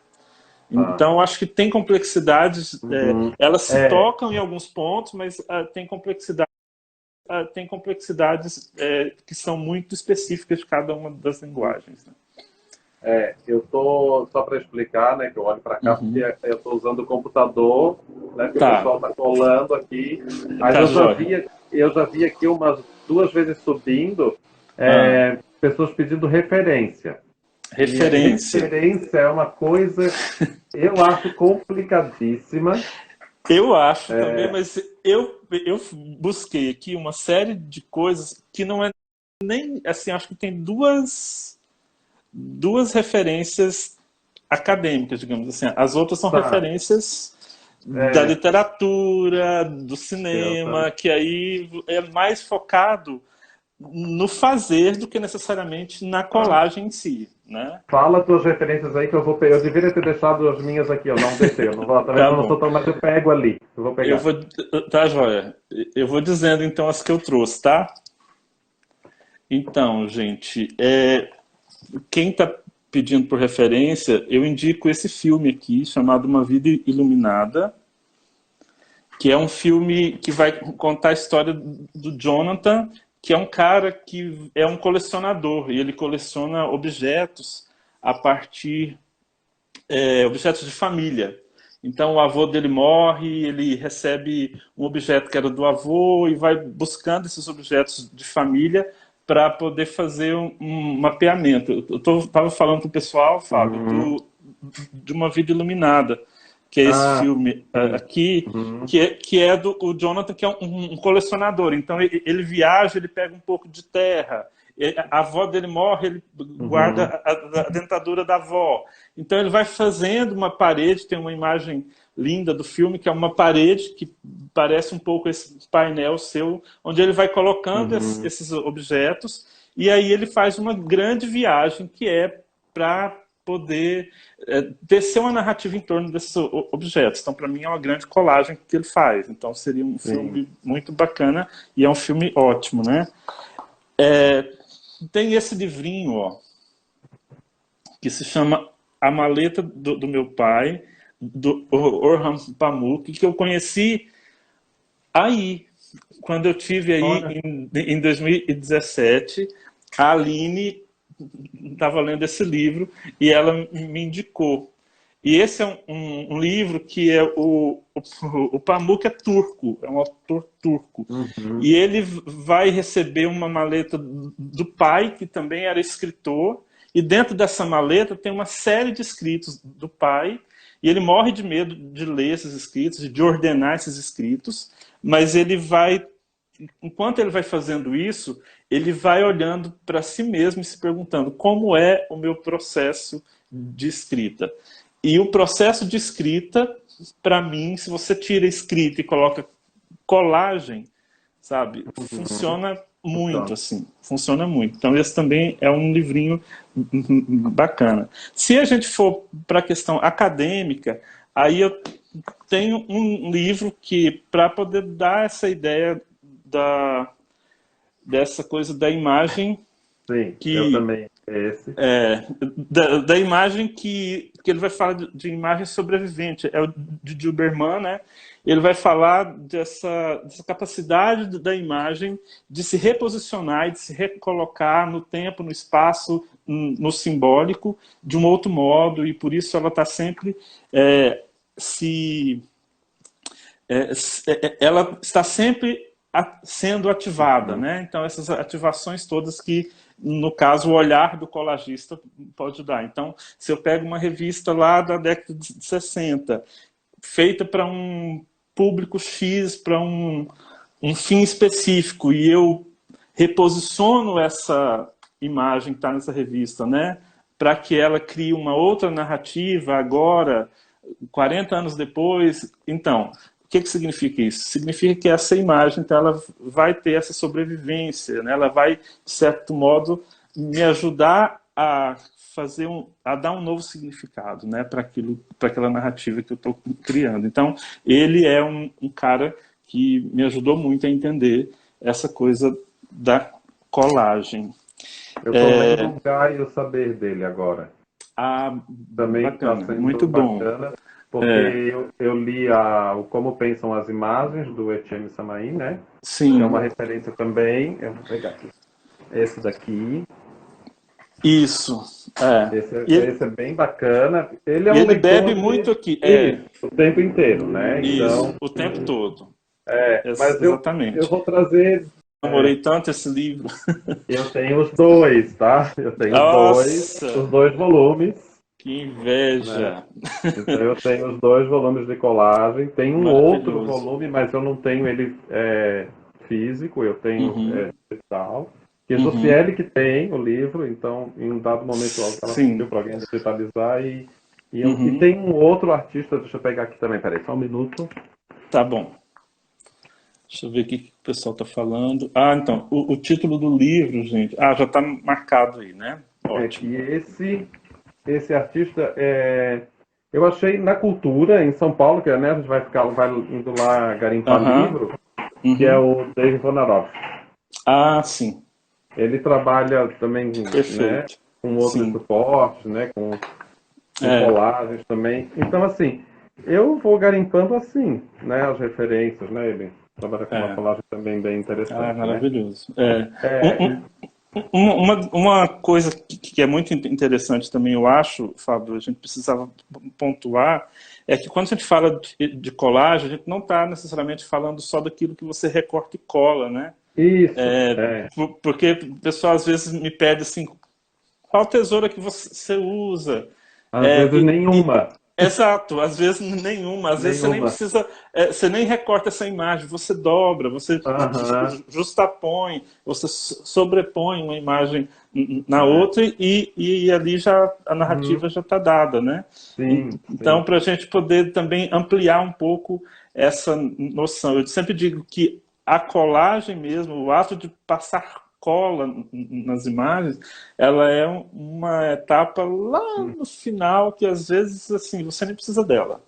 Tá. Então, acho que tem complexidades, Uhum. elas se É, tocam em alguns pontos, mas tem complexidades que são muito específicas de cada uma das linguagens. Né? eu tô só para explicar, né, que eu olho para cá porque Uhum. eu estou usando o computador, né, que o Tá, pessoal está colando aqui, mas tá jóia. eu já vi aqui umas duas vezes subindo, Ah, pessoas pedindo referência. E referência. referência é uma coisa, eu acho complicadíssima. Eu acho também, mas eu busquei aqui uma série de coisas que não é nem assim, acho que tem duas referências acadêmicas, digamos assim. As outras são Tá, referências da é, literatura, do eu cinema, também. que aí é mais focado no fazer do que necessariamente na Tá. colagem em si, né? Fala tuas referências aí que eu vou pegar. Eu deveria ter deixado as minhas aqui, eu não deixei. Eu não vou, talvez Tá eu não sou bom. tão, mas eu pego ali. Eu vou Eu pegar. vou, tá, joia. Eu vou dizendo então as que eu trouxe, tá? Então, gente, quem está pedindo por referência, eu indico esse filme aqui, chamado Uma Vida Iluminada, que é um filme que vai contar a história do Jonathan, que é um cara que é um colecionador, e ele coleciona objetos a partir objetos de família. Então o avô dele morre, ele recebe um objeto que era do avô e vai buscando esses objetos de família para poder fazer um mapeamento. Eu estava falando para o pessoal, Fábio, Uhum. de Uma Vida Iluminada, que é esse Ah, filme sim. aqui, Uhum. que é do o Jonathan, que é um colecionador. Então ele viaja, ele pega um pouco de terra, a avó dele morre, ele guarda Uhum. a dentadura da avó. Então ele vai fazendo uma parede, tem uma imagem linda do filme, que é uma parede que parece um pouco esse painel seu, onde ele vai colocando Uhum. esses objetos, e aí ele faz uma grande viagem que é para poder tecer uma narrativa em torno desses objetos. Então, para mim, é uma grande colagem que ele faz. Então, seria um Sim. filme muito bacana e é um filme ótimo, né? É, tem esse livrinho, ó, que se chama A Maleta do Meu Pai, do Orhan Pamuk, que eu conheci aí, quando eu tive aí Olha. em 2017. A Aline estava lendo esse livro e ela me indicou. E esse é um livro que é o Pamuk é turco, é um autor turco. Uhum. E ele vai receber uma maleta do pai, que também era escritor, e dentro dessa maleta tem uma série de escritos do pai, e ele morre de medo de ler esses escritos, de ordenar esses escritos, mas ele vai, enquanto ele vai fazendo isso, ele vai olhando para si mesmo e se perguntando como é o meu processo de escrita. E o processo de escrita, para mim, se você tira escrita e coloca colagem, sabe, Uhum. funciona muito, Funciona. assim, funciona muito. Então esse também é um livrinho bacana. Se a gente for para a questão acadêmica, aí eu tem um livro que, para poder dar essa ideia dessa coisa da imagem Sim, eu que também. Esse. da imagem que ele vai falar de imagem sobrevivente, é o de Dilberman, né? Ele vai falar dessa capacidade da imagem de se reposicionar e de se recolocar no tempo, no espaço, no simbólico, de um outro modo, e por isso ela está sempre se ela está sempre sendo ativada, Uhum. né? Então essas ativações todas que, no caso, o olhar do colagista pode dar. Então, se eu pego uma revista lá da década de 60, feita para um público X, para um fim específico, e eu reposiciono essa imagem que está nessa revista, né? Para que ela crie uma outra narrativa agora, 40 anos depois. Então, o que significa isso? Significa que essa imagem, então, ela vai ter essa sobrevivência, né? Ela vai, de certo modo, me ajudar a a dar um novo significado, né, para aquela narrativa que eu estou criando. Então, ele é um cara que me ajudou muito a entender essa coisa da colagem. Eu estou lendo o Gaio Saber dele agora. Ah, Também está bacana, sendo muito bom. bacana, porque eu li o Como Pensam as Imagens, do Etienne Samain, né? Que é Sim, uma referência também. Eu vou pegar aqui. Esse daqui. isso. Esse é bem bacana. Ele é E um ele bebe leitor muito aqui. isso, o tempo inteiro, né? Isso, Então, o tempo todo. mas eu Exatamente. vou trazer. Namorei tanto esse livro. Eu tenho os dois, tá? Eu tenho Nossa, os dois volumes. que Né? inveja. Então eu tenho os dois volumes de colagem. Tem um outro Maravilhoso. volume, mas eu não tenho ele físico, eu tenho Uhum, digital. Que a uhum. Josiele que tem o livro, então em um dado momento ela pediu Sim. para alguém digitalizar e Uhum. tem um outro artista, deixa eu pegar aqui também, peraí, só um minuto. Tá bom. Deixa eu ver o que o pessoal está falando. Ah, então, o título do livro, gente. Ah, já está marcado aí, né? É que Ótimo. esse artista eu achei na Cultura, em São Paulo, que né, a gente vai indo lá garimpar Aham. livro, que é Uhum. o David Vonaroff. Ah, sim. Ele trabalha também, né, Perfeito. com outros Sim. suportes, né, com É. colagens também. Então, assim, eu vou garimpando assim, né, as referências, né, ele trabalha com uma É. colagem também bem Ah, interessante, né. maravilhoso. É. É, Um- uma coisa que é muito interessante também, eu acho, Fábio, a gente precisava pontuar, é que quando a gente fala de colagem, a gente não está necessariamente falando só daquilo que você recorta e cola, né? isso, Porque o pessoal às vezes me pede assim, qual tesoura que você usa? às É, vezes nenhuma, exato, às vezes nenhuma, às vezes você nem nenhuma. precisa, você nem recorta essa imagem, você dobra, você Aham, justapõe, você sobrepõe uma imagem na é. outra e ali já a Uhum, narrativa já está dada, né? sim, Então, sim. para a gente poder também ampliar um pouco essa noção, eu sempre digo que a colagem mesmo, o ato de passar cola nas imagens, ela é uma etapa lá no final que às vezes assim você nem precisa dela,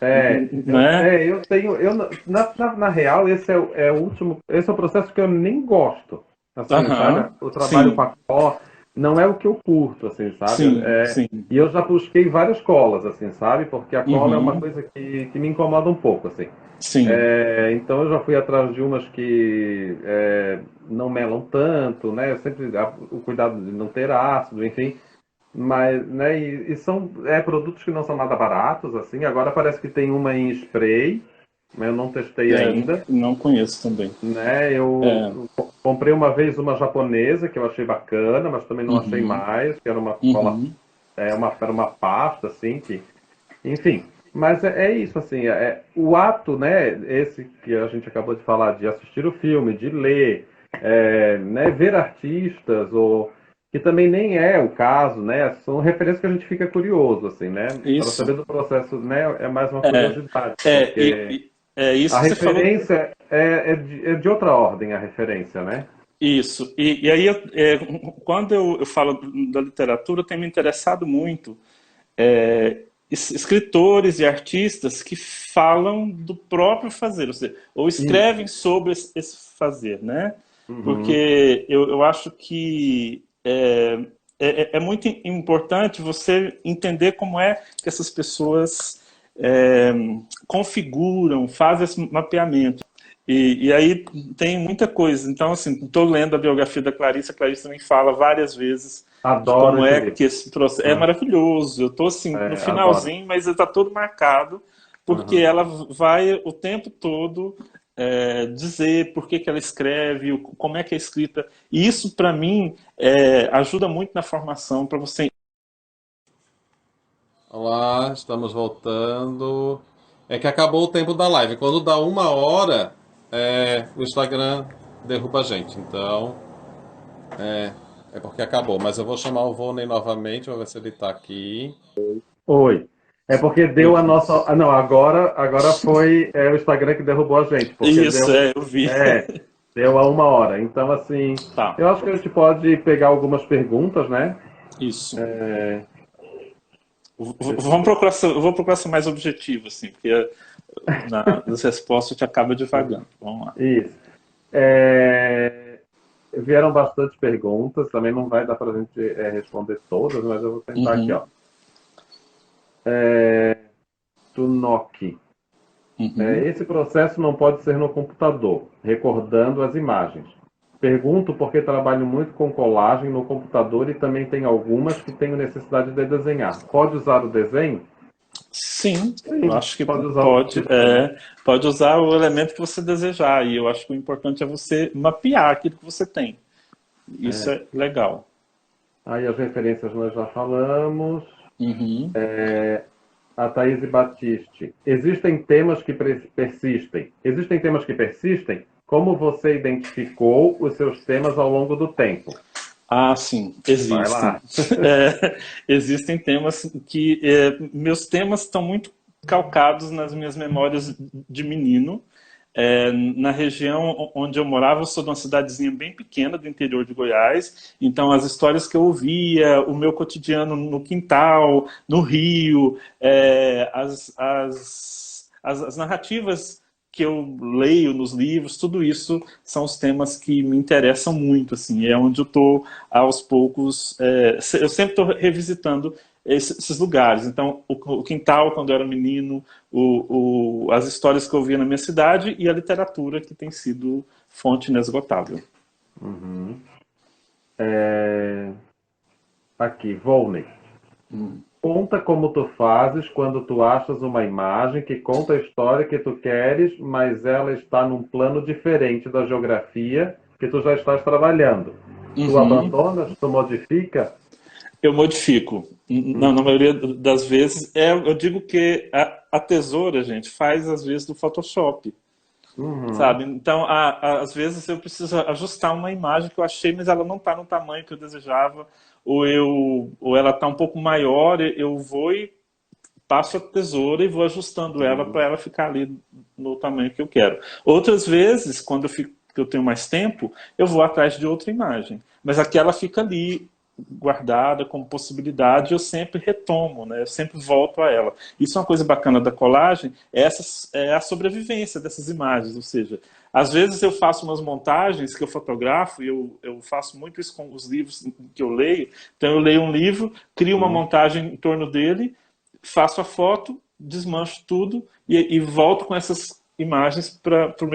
né? Eu tenho, na real, esse é o último, esse é o processo que eu nem gosto, assim, sabe? Aham, O trabalho com sim, a cola não é o que eu curto, assim, sabe? sim, sim, E eu já busquei várias colas, assim, sabe? Porque a cola é uma uhum, coisa que me incomoda um pouco, assim. sim, Então eu já fui atrás de umas que não melam tanto, né? Eu sempre o cuidado de não ter ácido, enfim. Mas, né, e são produtos que não são nada baratos, assim. Agora parece que tem uma em spray, mas eu não testei ainda, não conheço também. né? Eu É, comprei uma vez uma japonesa que eu achei bacana, mas também não achei uhum, mais, que era uma cola, uhum, era uma pasta, assim, que, enfim. Mas é isso, assim, o ato, né, esse que a gente acabou de falar, de assistir o filme, de ler, né, ver artistas, ou que também nem é o caso, né, são referências que a gente fica curioso, assim, né, para saber isso. do processo, né, é mais uma É, curiosidade, é, porque isso a que você falou. referência é de outra ordem, a referência, né? Isso. E aí, quando eu falo da literatura, tem me interessado muito escritores e artistas que falam do próprio fazer, ou seja, ou Isso. escrevem sobre esse fazer, né? Uhum. Porque eu acho que é muito importante você entender como é que essas pessoas é, configuram, fazem esse mapeamento. E aí tem muita coisa. Então, assim, estou lendo a biografia da Clarice, a Clarice também fala várias vezes de Adoro como esse é livro. que esse processo é Ah, maravilhoso. Eu estou assim no adoro. finalzinho, mas está todo marcado porque Uhum. ela vai o tempo todo dizer por que ela escreve, como é que é escrita. E isso para mim ajuda muito na formação para você. Olá, estamos voltando. É que acabou o tempo da live. Quando dá 1 hora, o Instagram derruba a gente. Então, é porque acabou. Mas eu vou chamar o Volney novamente, vou ver se ele está aqui. Oi. É porque deu a Eu- nossa. Ah, não, agora foi o Instagram que derrubou a gente, porque Isso, deu, eu vi. é, deu a 1 hora. Então, assim, Tá, eu acho que a gente pode pegar algumas perguntas, né? isso. Deixa eu Vamos ver. procurar, eu vou procurar ser mais objetivo, assim, porque nas respostas a gente acaba devagando. Vamos lá. Isso. É, vieram bastante perguntas, também não vai dar para a gente responder todas, mas eu vou tentar aqui, Uhum, ó. Tunoki. uhum. Esse processo não pode ser no computador, recordando as imagens. Pergunto porque trabalho muito com colagem no computador e também tem algumas que tenho necessidade de desenhar. Pode usar o desenho? Sim, eu Sim, acho que pode usar o pode. desenho. Pode usar o elemento que você desejar. E eu acho que o importante é você mapear aquilo que você tem. Isso é legal. Aí as referências nós já falamos. Uhum. A Thaís Batiste. Existem temas que persistem. Existem temas que persistem? Como você identificou os seus temas ao longo do tempo? Ah, sim, Vai existem. lá. Existem temas que. Meus temas estão muito calcados nas minhas memórias de menino. Na região onde eu morava, eu sou de uma cidadezinha bem pequena do interior de Goiás, então as histórias que eu ouvia, o meu cotidiano no quintal, no rio, as narrativas que eu leio nos livros, tudo isso são os temas que me interessam muito, assim, é onde eu estou aos poucos, eu sempre estou revisitando esses lugares. Então, o quintal, quando eu era menino, as histórias que eu via na minha cidade e a literatura que tem sido fonte inesgotável. Uhum. Aqui, Volney. Conta como tu fazes quando tu achas uma imagem que conta a história que tu queres, mas ela está num plano diferente da geografia que tu já estás trabalhando. Tu Uhum. abandonas, tu modifica? Eu modifico. Na maioria das vezes, eu digo que a tesoura, gente, faz às vezes do Photoshop. Uhum. Sabe? Então, às vezes eu preciso ajustar uma imagem que eu achei, mas ela não está no tamanho que eu desejava, ou ela está um pouco maior, eu vou e passo a tesoura e vou ajustando ela para ela ficar ali no tamanho que eu quero. Outras vezes, quando eu tenho mais tempo, eu vou atrás de outra imagem, mas aquela fica ali guardada como possibilidade, eu sempre retomo, né? Eu sempre volto a ela. Isso é uma coisa bacana da colagem, é a sobrevivência dessas imagens, ou seja, às vezes eu faço umas montagens que eu fotografo, e eu faço muito isso com os livros que eu leio, então eu leio um livro, crio uma Uhum. montagem em torno dele, faço a foto, desmancho tudo e volto com essas imagens para o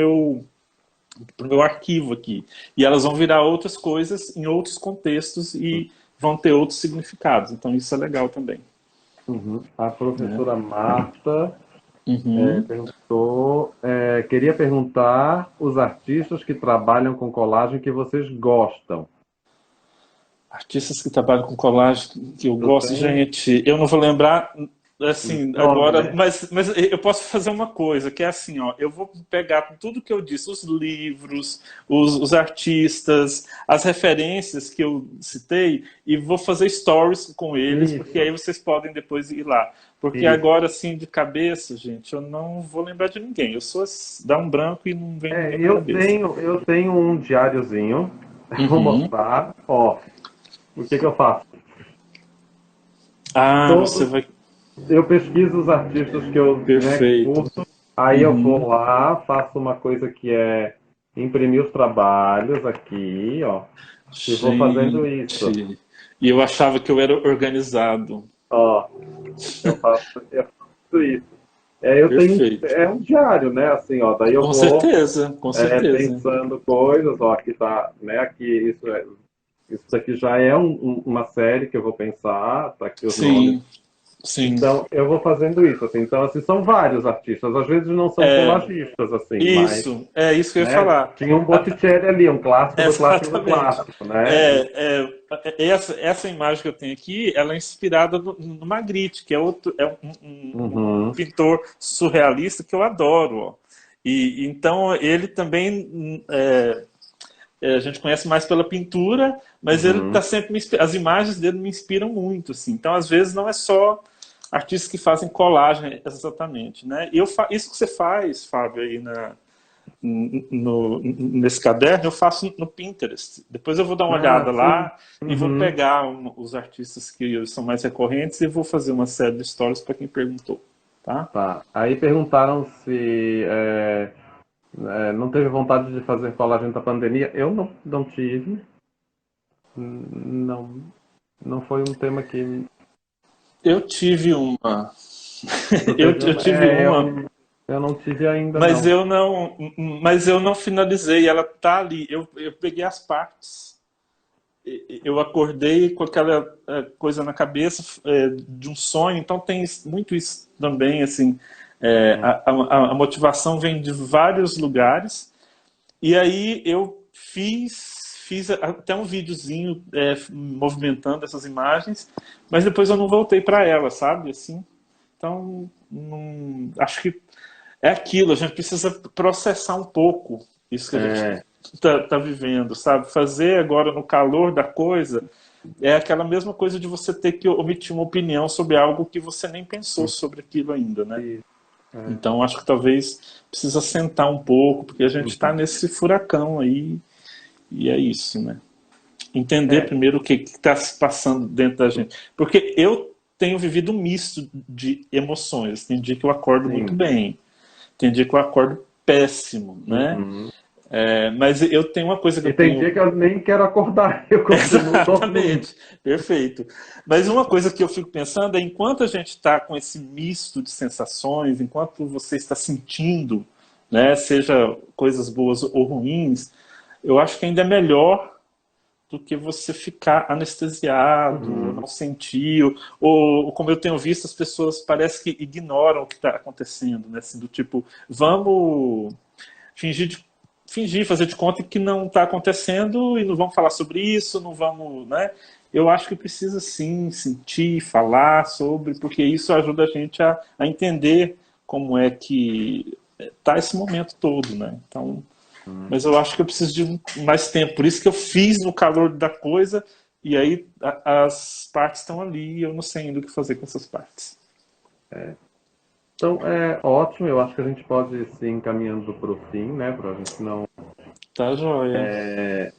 meu arquivo aqui. E elas vão virar outras coisas em outros contextos e vão ter outros significados. Então isso é legal também. Uhum. A Né? professora Marta Uhum. perguntou, queria perguntar os artistas que trabalham com colagem que vocês gostam. Artistas que trabalham com colagem que eu Tu gosto, tem gente, eu não vou lembrar assim nome, agora, né? mas eu posso fazer uma coisa, que é assim, ó, eu vou pegar tudo que eu disse, os livros, os artistas, as referências que eu citei e vou fazer stories com eles, porque aí Isso, vocês podem depois ir lá. Porque isso. agora, assim, de cabeça, gente, eu não vou lembrar de ninguém. Eu sou, dá um branco e não vem ninguém na cabeça. Eu tenho um diáriozinho. Vou Uhum. mostrar. Ó, o que que eu faço? Ah, você Todo, vai. eu pesquiso os artistas que eu, né, Perfeito. curto, aí eu Uhum. vou lá, faço uma coisa que é imprimir os trabalhos aqui, ó, e vou fazendo isso. Gente, e eu achava que eu era organizado. Ó, eu faço isso. Eu tenho, Perfeito. é um diário, né? Assim, ó, daí eu Com vou certeza, com certeza. pensando coisas, ó, aqui tá, né? Aqui isso daqui já é uma série que eu vou pensar, tá aqui os nomes. Sim, sim. Então eu vou fazendo isso, assim. Então assim são vários artistas, às vezes não são É, colagistas, assim, mas, é isso que eu ia né? falar. Tinha um A- Botticelli ali, um clássico do clássico do Exatamente. clássico, né? Essa imagem que eu tenho aqui, ela é inspirada no Magritte, que é outro, um Uhum, pintor surrealista que eu adoro. Ó. E então ele também a gente conhece mais pela pintura, mas ele está uhum. sempre as imagens dele me inspiram muito, assim. Então às vezes não é só artistas que fazem colagem exatamente, né? Isso que você faz, Fábio, aí nesse caderno, eu faço no Pinterest. Depois eu vou dar uma Ah, olhada sim. lá e vou Uhum. pegar os artistas que são mais recorrentes e vou fazer uma série de stories para quem perguntou, tá? Tá. Aí perguntaram se não teve vontade de fazer colagem da pandemia. Eu não tive. Não, não foi um tema que. Eu tive uma, Tu teve eu uma. tive uma, Eu não tive ainda, mas não. mas eu não finalizei. Ela tá ali. Eu peguei as partes. Eu acordei com aquela coisa na cabeça de um sonho. Então tem muito isso também, assim. Uhum. A motivação vem de vários lugares. E aí eu fiz até um videozinho movimentando essas imagens, mas depois eu não voltei para ela, sabe? Assim, então acho que é aquilo. A gente precisa processar um pouco isso que a gente É, tá vivendo, sabe? Fazer agora no calor da coisa é aquela mesma coisa de você ter que omitir uma opinião sobre algo que você nem pensou sobre aquilo ainda, né? isso, é. Então acho que talvez precisa sentar um pouco, porque a gente está Uhum. nesse furacão aí, e é isso, né? Entender É, primeiro o que está se passando dentro da gente. Porque eu tenho vivido um misto de emoções. Tem dia que eu acordo muito sim. bem, tem dia que eu acordo péssimo, né? Uhum. Mas eu tenho uma coisa que E eu tem tenho. dia que eu nem quero acordar, eu continuo dormindo. Exatamente, perfeito. Mas uma coisa que eu fico pensando é enquanto a gente está com esse misto de sensações, enquanto você está sentindo, né, seja coisas boas ou ruins, eu acho que ainda é melhor do que você ficar anestesiado, Uhum. não sentir, ou como eu tenho visto, as pessoas parece que ignoram o que está acontecendo, né? Assim, do tipo, vamos fingir, fingir, fazer de conta que não está acontecendo e não vamos falar sobre isso, não vamos, né? Eu acho que precisa sim sentir, falar sobre, porque isso ajuda a gente a entender como é que está esse momento todo, né? Então, Uhum. mas eu acho que eu preciso de mais tempo. Por isso que eu fiz no calor da coisa e aí as partes estão ali e eu não sei ainda o que fazer com essas partes. Então, é ótimo, eu acho que a gente pode se encaminhando para o fim, né? Para a gente não. Tá, joia.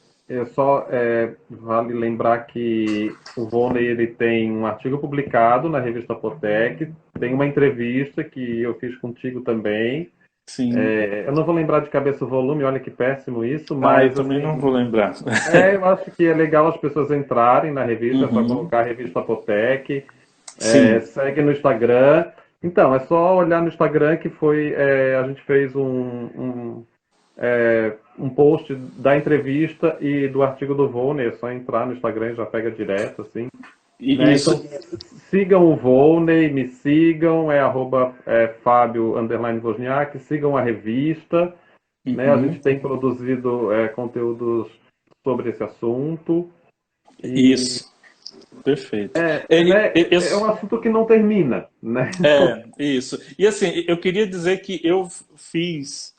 Vale lembrar que o Volney ele tem um artigo publicado na revista Potec, tem uma entrevista que eu fiz contigo também. Sim. Eu não vou lembrar de cabeça o volume, olha que péssimo isso, Ah, eu mas também não assim, vou lembrar. eu acho que é legal as pessoas entrarem na revista, é só Uhum. colocar a revista Potec, Sim. segue no Instagram. Então, é só olhar no Instagram que a gente fez um post da entrevista e do artigo do Volney, é só entrar no Instagram e já pega direto, assim. Né? Isso. Então, sigam o Volney, me sigam, Fábio Wozniak, sigam a revista, né? A gente Uhum. tem produzido conteúdos sobre esse assunto e Isso. Perfeito. É, né, eu, é um assunto que não termina, né? isso. E assim, eu queria dizer que eu fiz,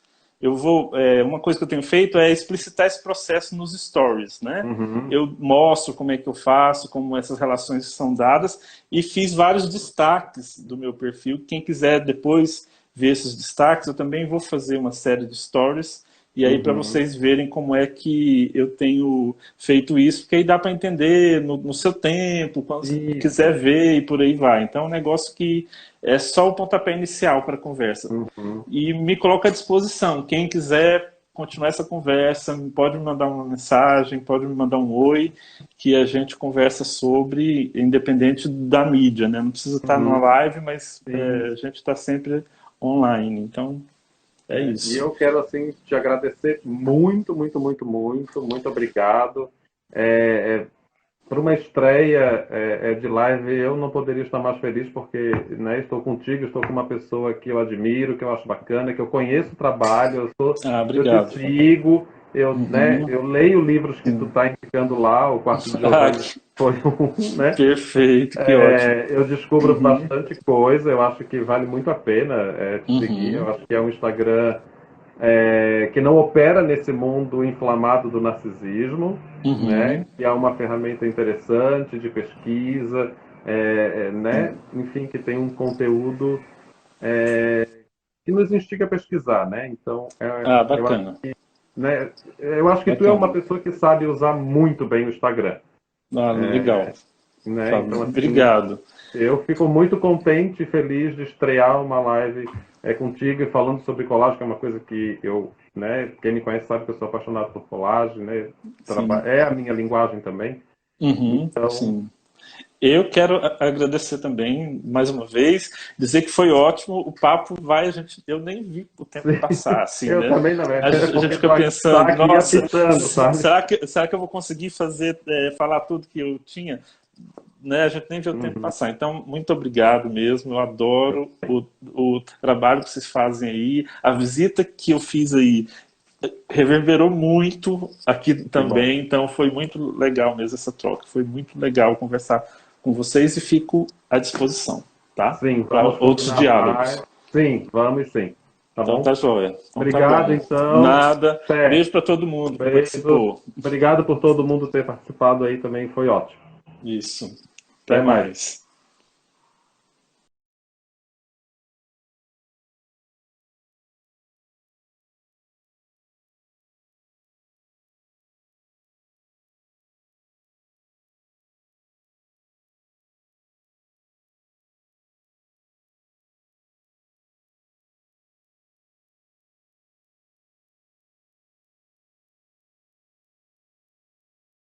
uma coisa que eu tenho feito é explicitar esse processo nos stories, né? Uhum, Eu mostro como é que eu faço, como essas relações são dadas e fiz vários destaques do meu perfil. Quem quiser depois ver esses destaques, eu também vou fazer uma série de stories E aí, para Uhum. vocês verem como é que eu tenho feito isso, porque aí dá para entender no seu tempo, quando você Isso. quiser ver e por aí vai. Então, é um negócio que é só o pontapé inicial para a conversa. Uhum. E me coloco à disposição. Quem quiser continuar essa conversa, pode me mandar uma mensagem, pode me mandar um oi, que a gente conversa sobre, independente da mídia, né? Não precisa estar numa Uhum. live, mas Sim. a gente está sempre online. Então, é E isso. eu quero assim te agradecer muito, muito, muito, muito, muito obrigado. Para uma estreia de live, eu não poderia estar mais feliz porque, né, estou contigo, estou com uma pessoa que eu admiro, que eu acho bacana, que eu conheço o trabalho, Ah, eu te obrigado. sigo, né, Uhum. eu leio livros que tu Sim. está indicando lá, o Quarto de Ah, Giovanni foi um, né? perfeito, que ótimo. Eu descubro Uhum. bastante coisa, eu acho que vale muito a pena te seguir, Uhum. eu acho que é um Instagram que não opera nesse mundo inflamado do narcisismo, né? Uhum. Que é uma ferramenta interessante de pesquisa, né? Enfim, que tem um conteúdo que nos instiga a pesquisar, né? Então, Ah, eu acho, bacana. né? Eu acho que tu é uma Bacana. pessoa que sabe usar muito bem o Instagram, Ah, legal. né? Fábio, Então, assim, obrigado. eu fico muito contente e feliz de estrear uma live contigo e falando sobre colagem, que é uma coisa que eu, né, quem me conhece sabe que eu sou apaixonado por colagem, né, Sim. é a minha linguagem também. Uhum. Então, Sim. Eu quero agradecer também, mais uma vez, dizer que foi ótimo, o papo vai, eu nem vi o tempo sim, passar, assim, eu né? também não, A gente porque fica tá pensando, aqui nossa, apitando, sabe? será que eu vou conseguir fazer, falar tudo que eu tinha? Né? A gente nem vê o tempo Uhum. passar. Então, muito obrigado mesmo, eu adoro o trabalho que vocês fazem aí, a visita que eu fiz aí reverberou muito aqui Que bom. também, então foi muito legal mesmo essa troca, foi muito legal conversar com vocês e fico à disposição, tá? Sim, Para vamos outros combinar mais. diálogos. Sim, vamos sim. Tá Então bom? tá joia. Então tá Obrigado, bom. então. Nada. Até. Beijo para todo mundo que Beijo. participou. Obrigado por todo mundo ter participado aí também, foi ótimo. Isso. Até Até mais. mais.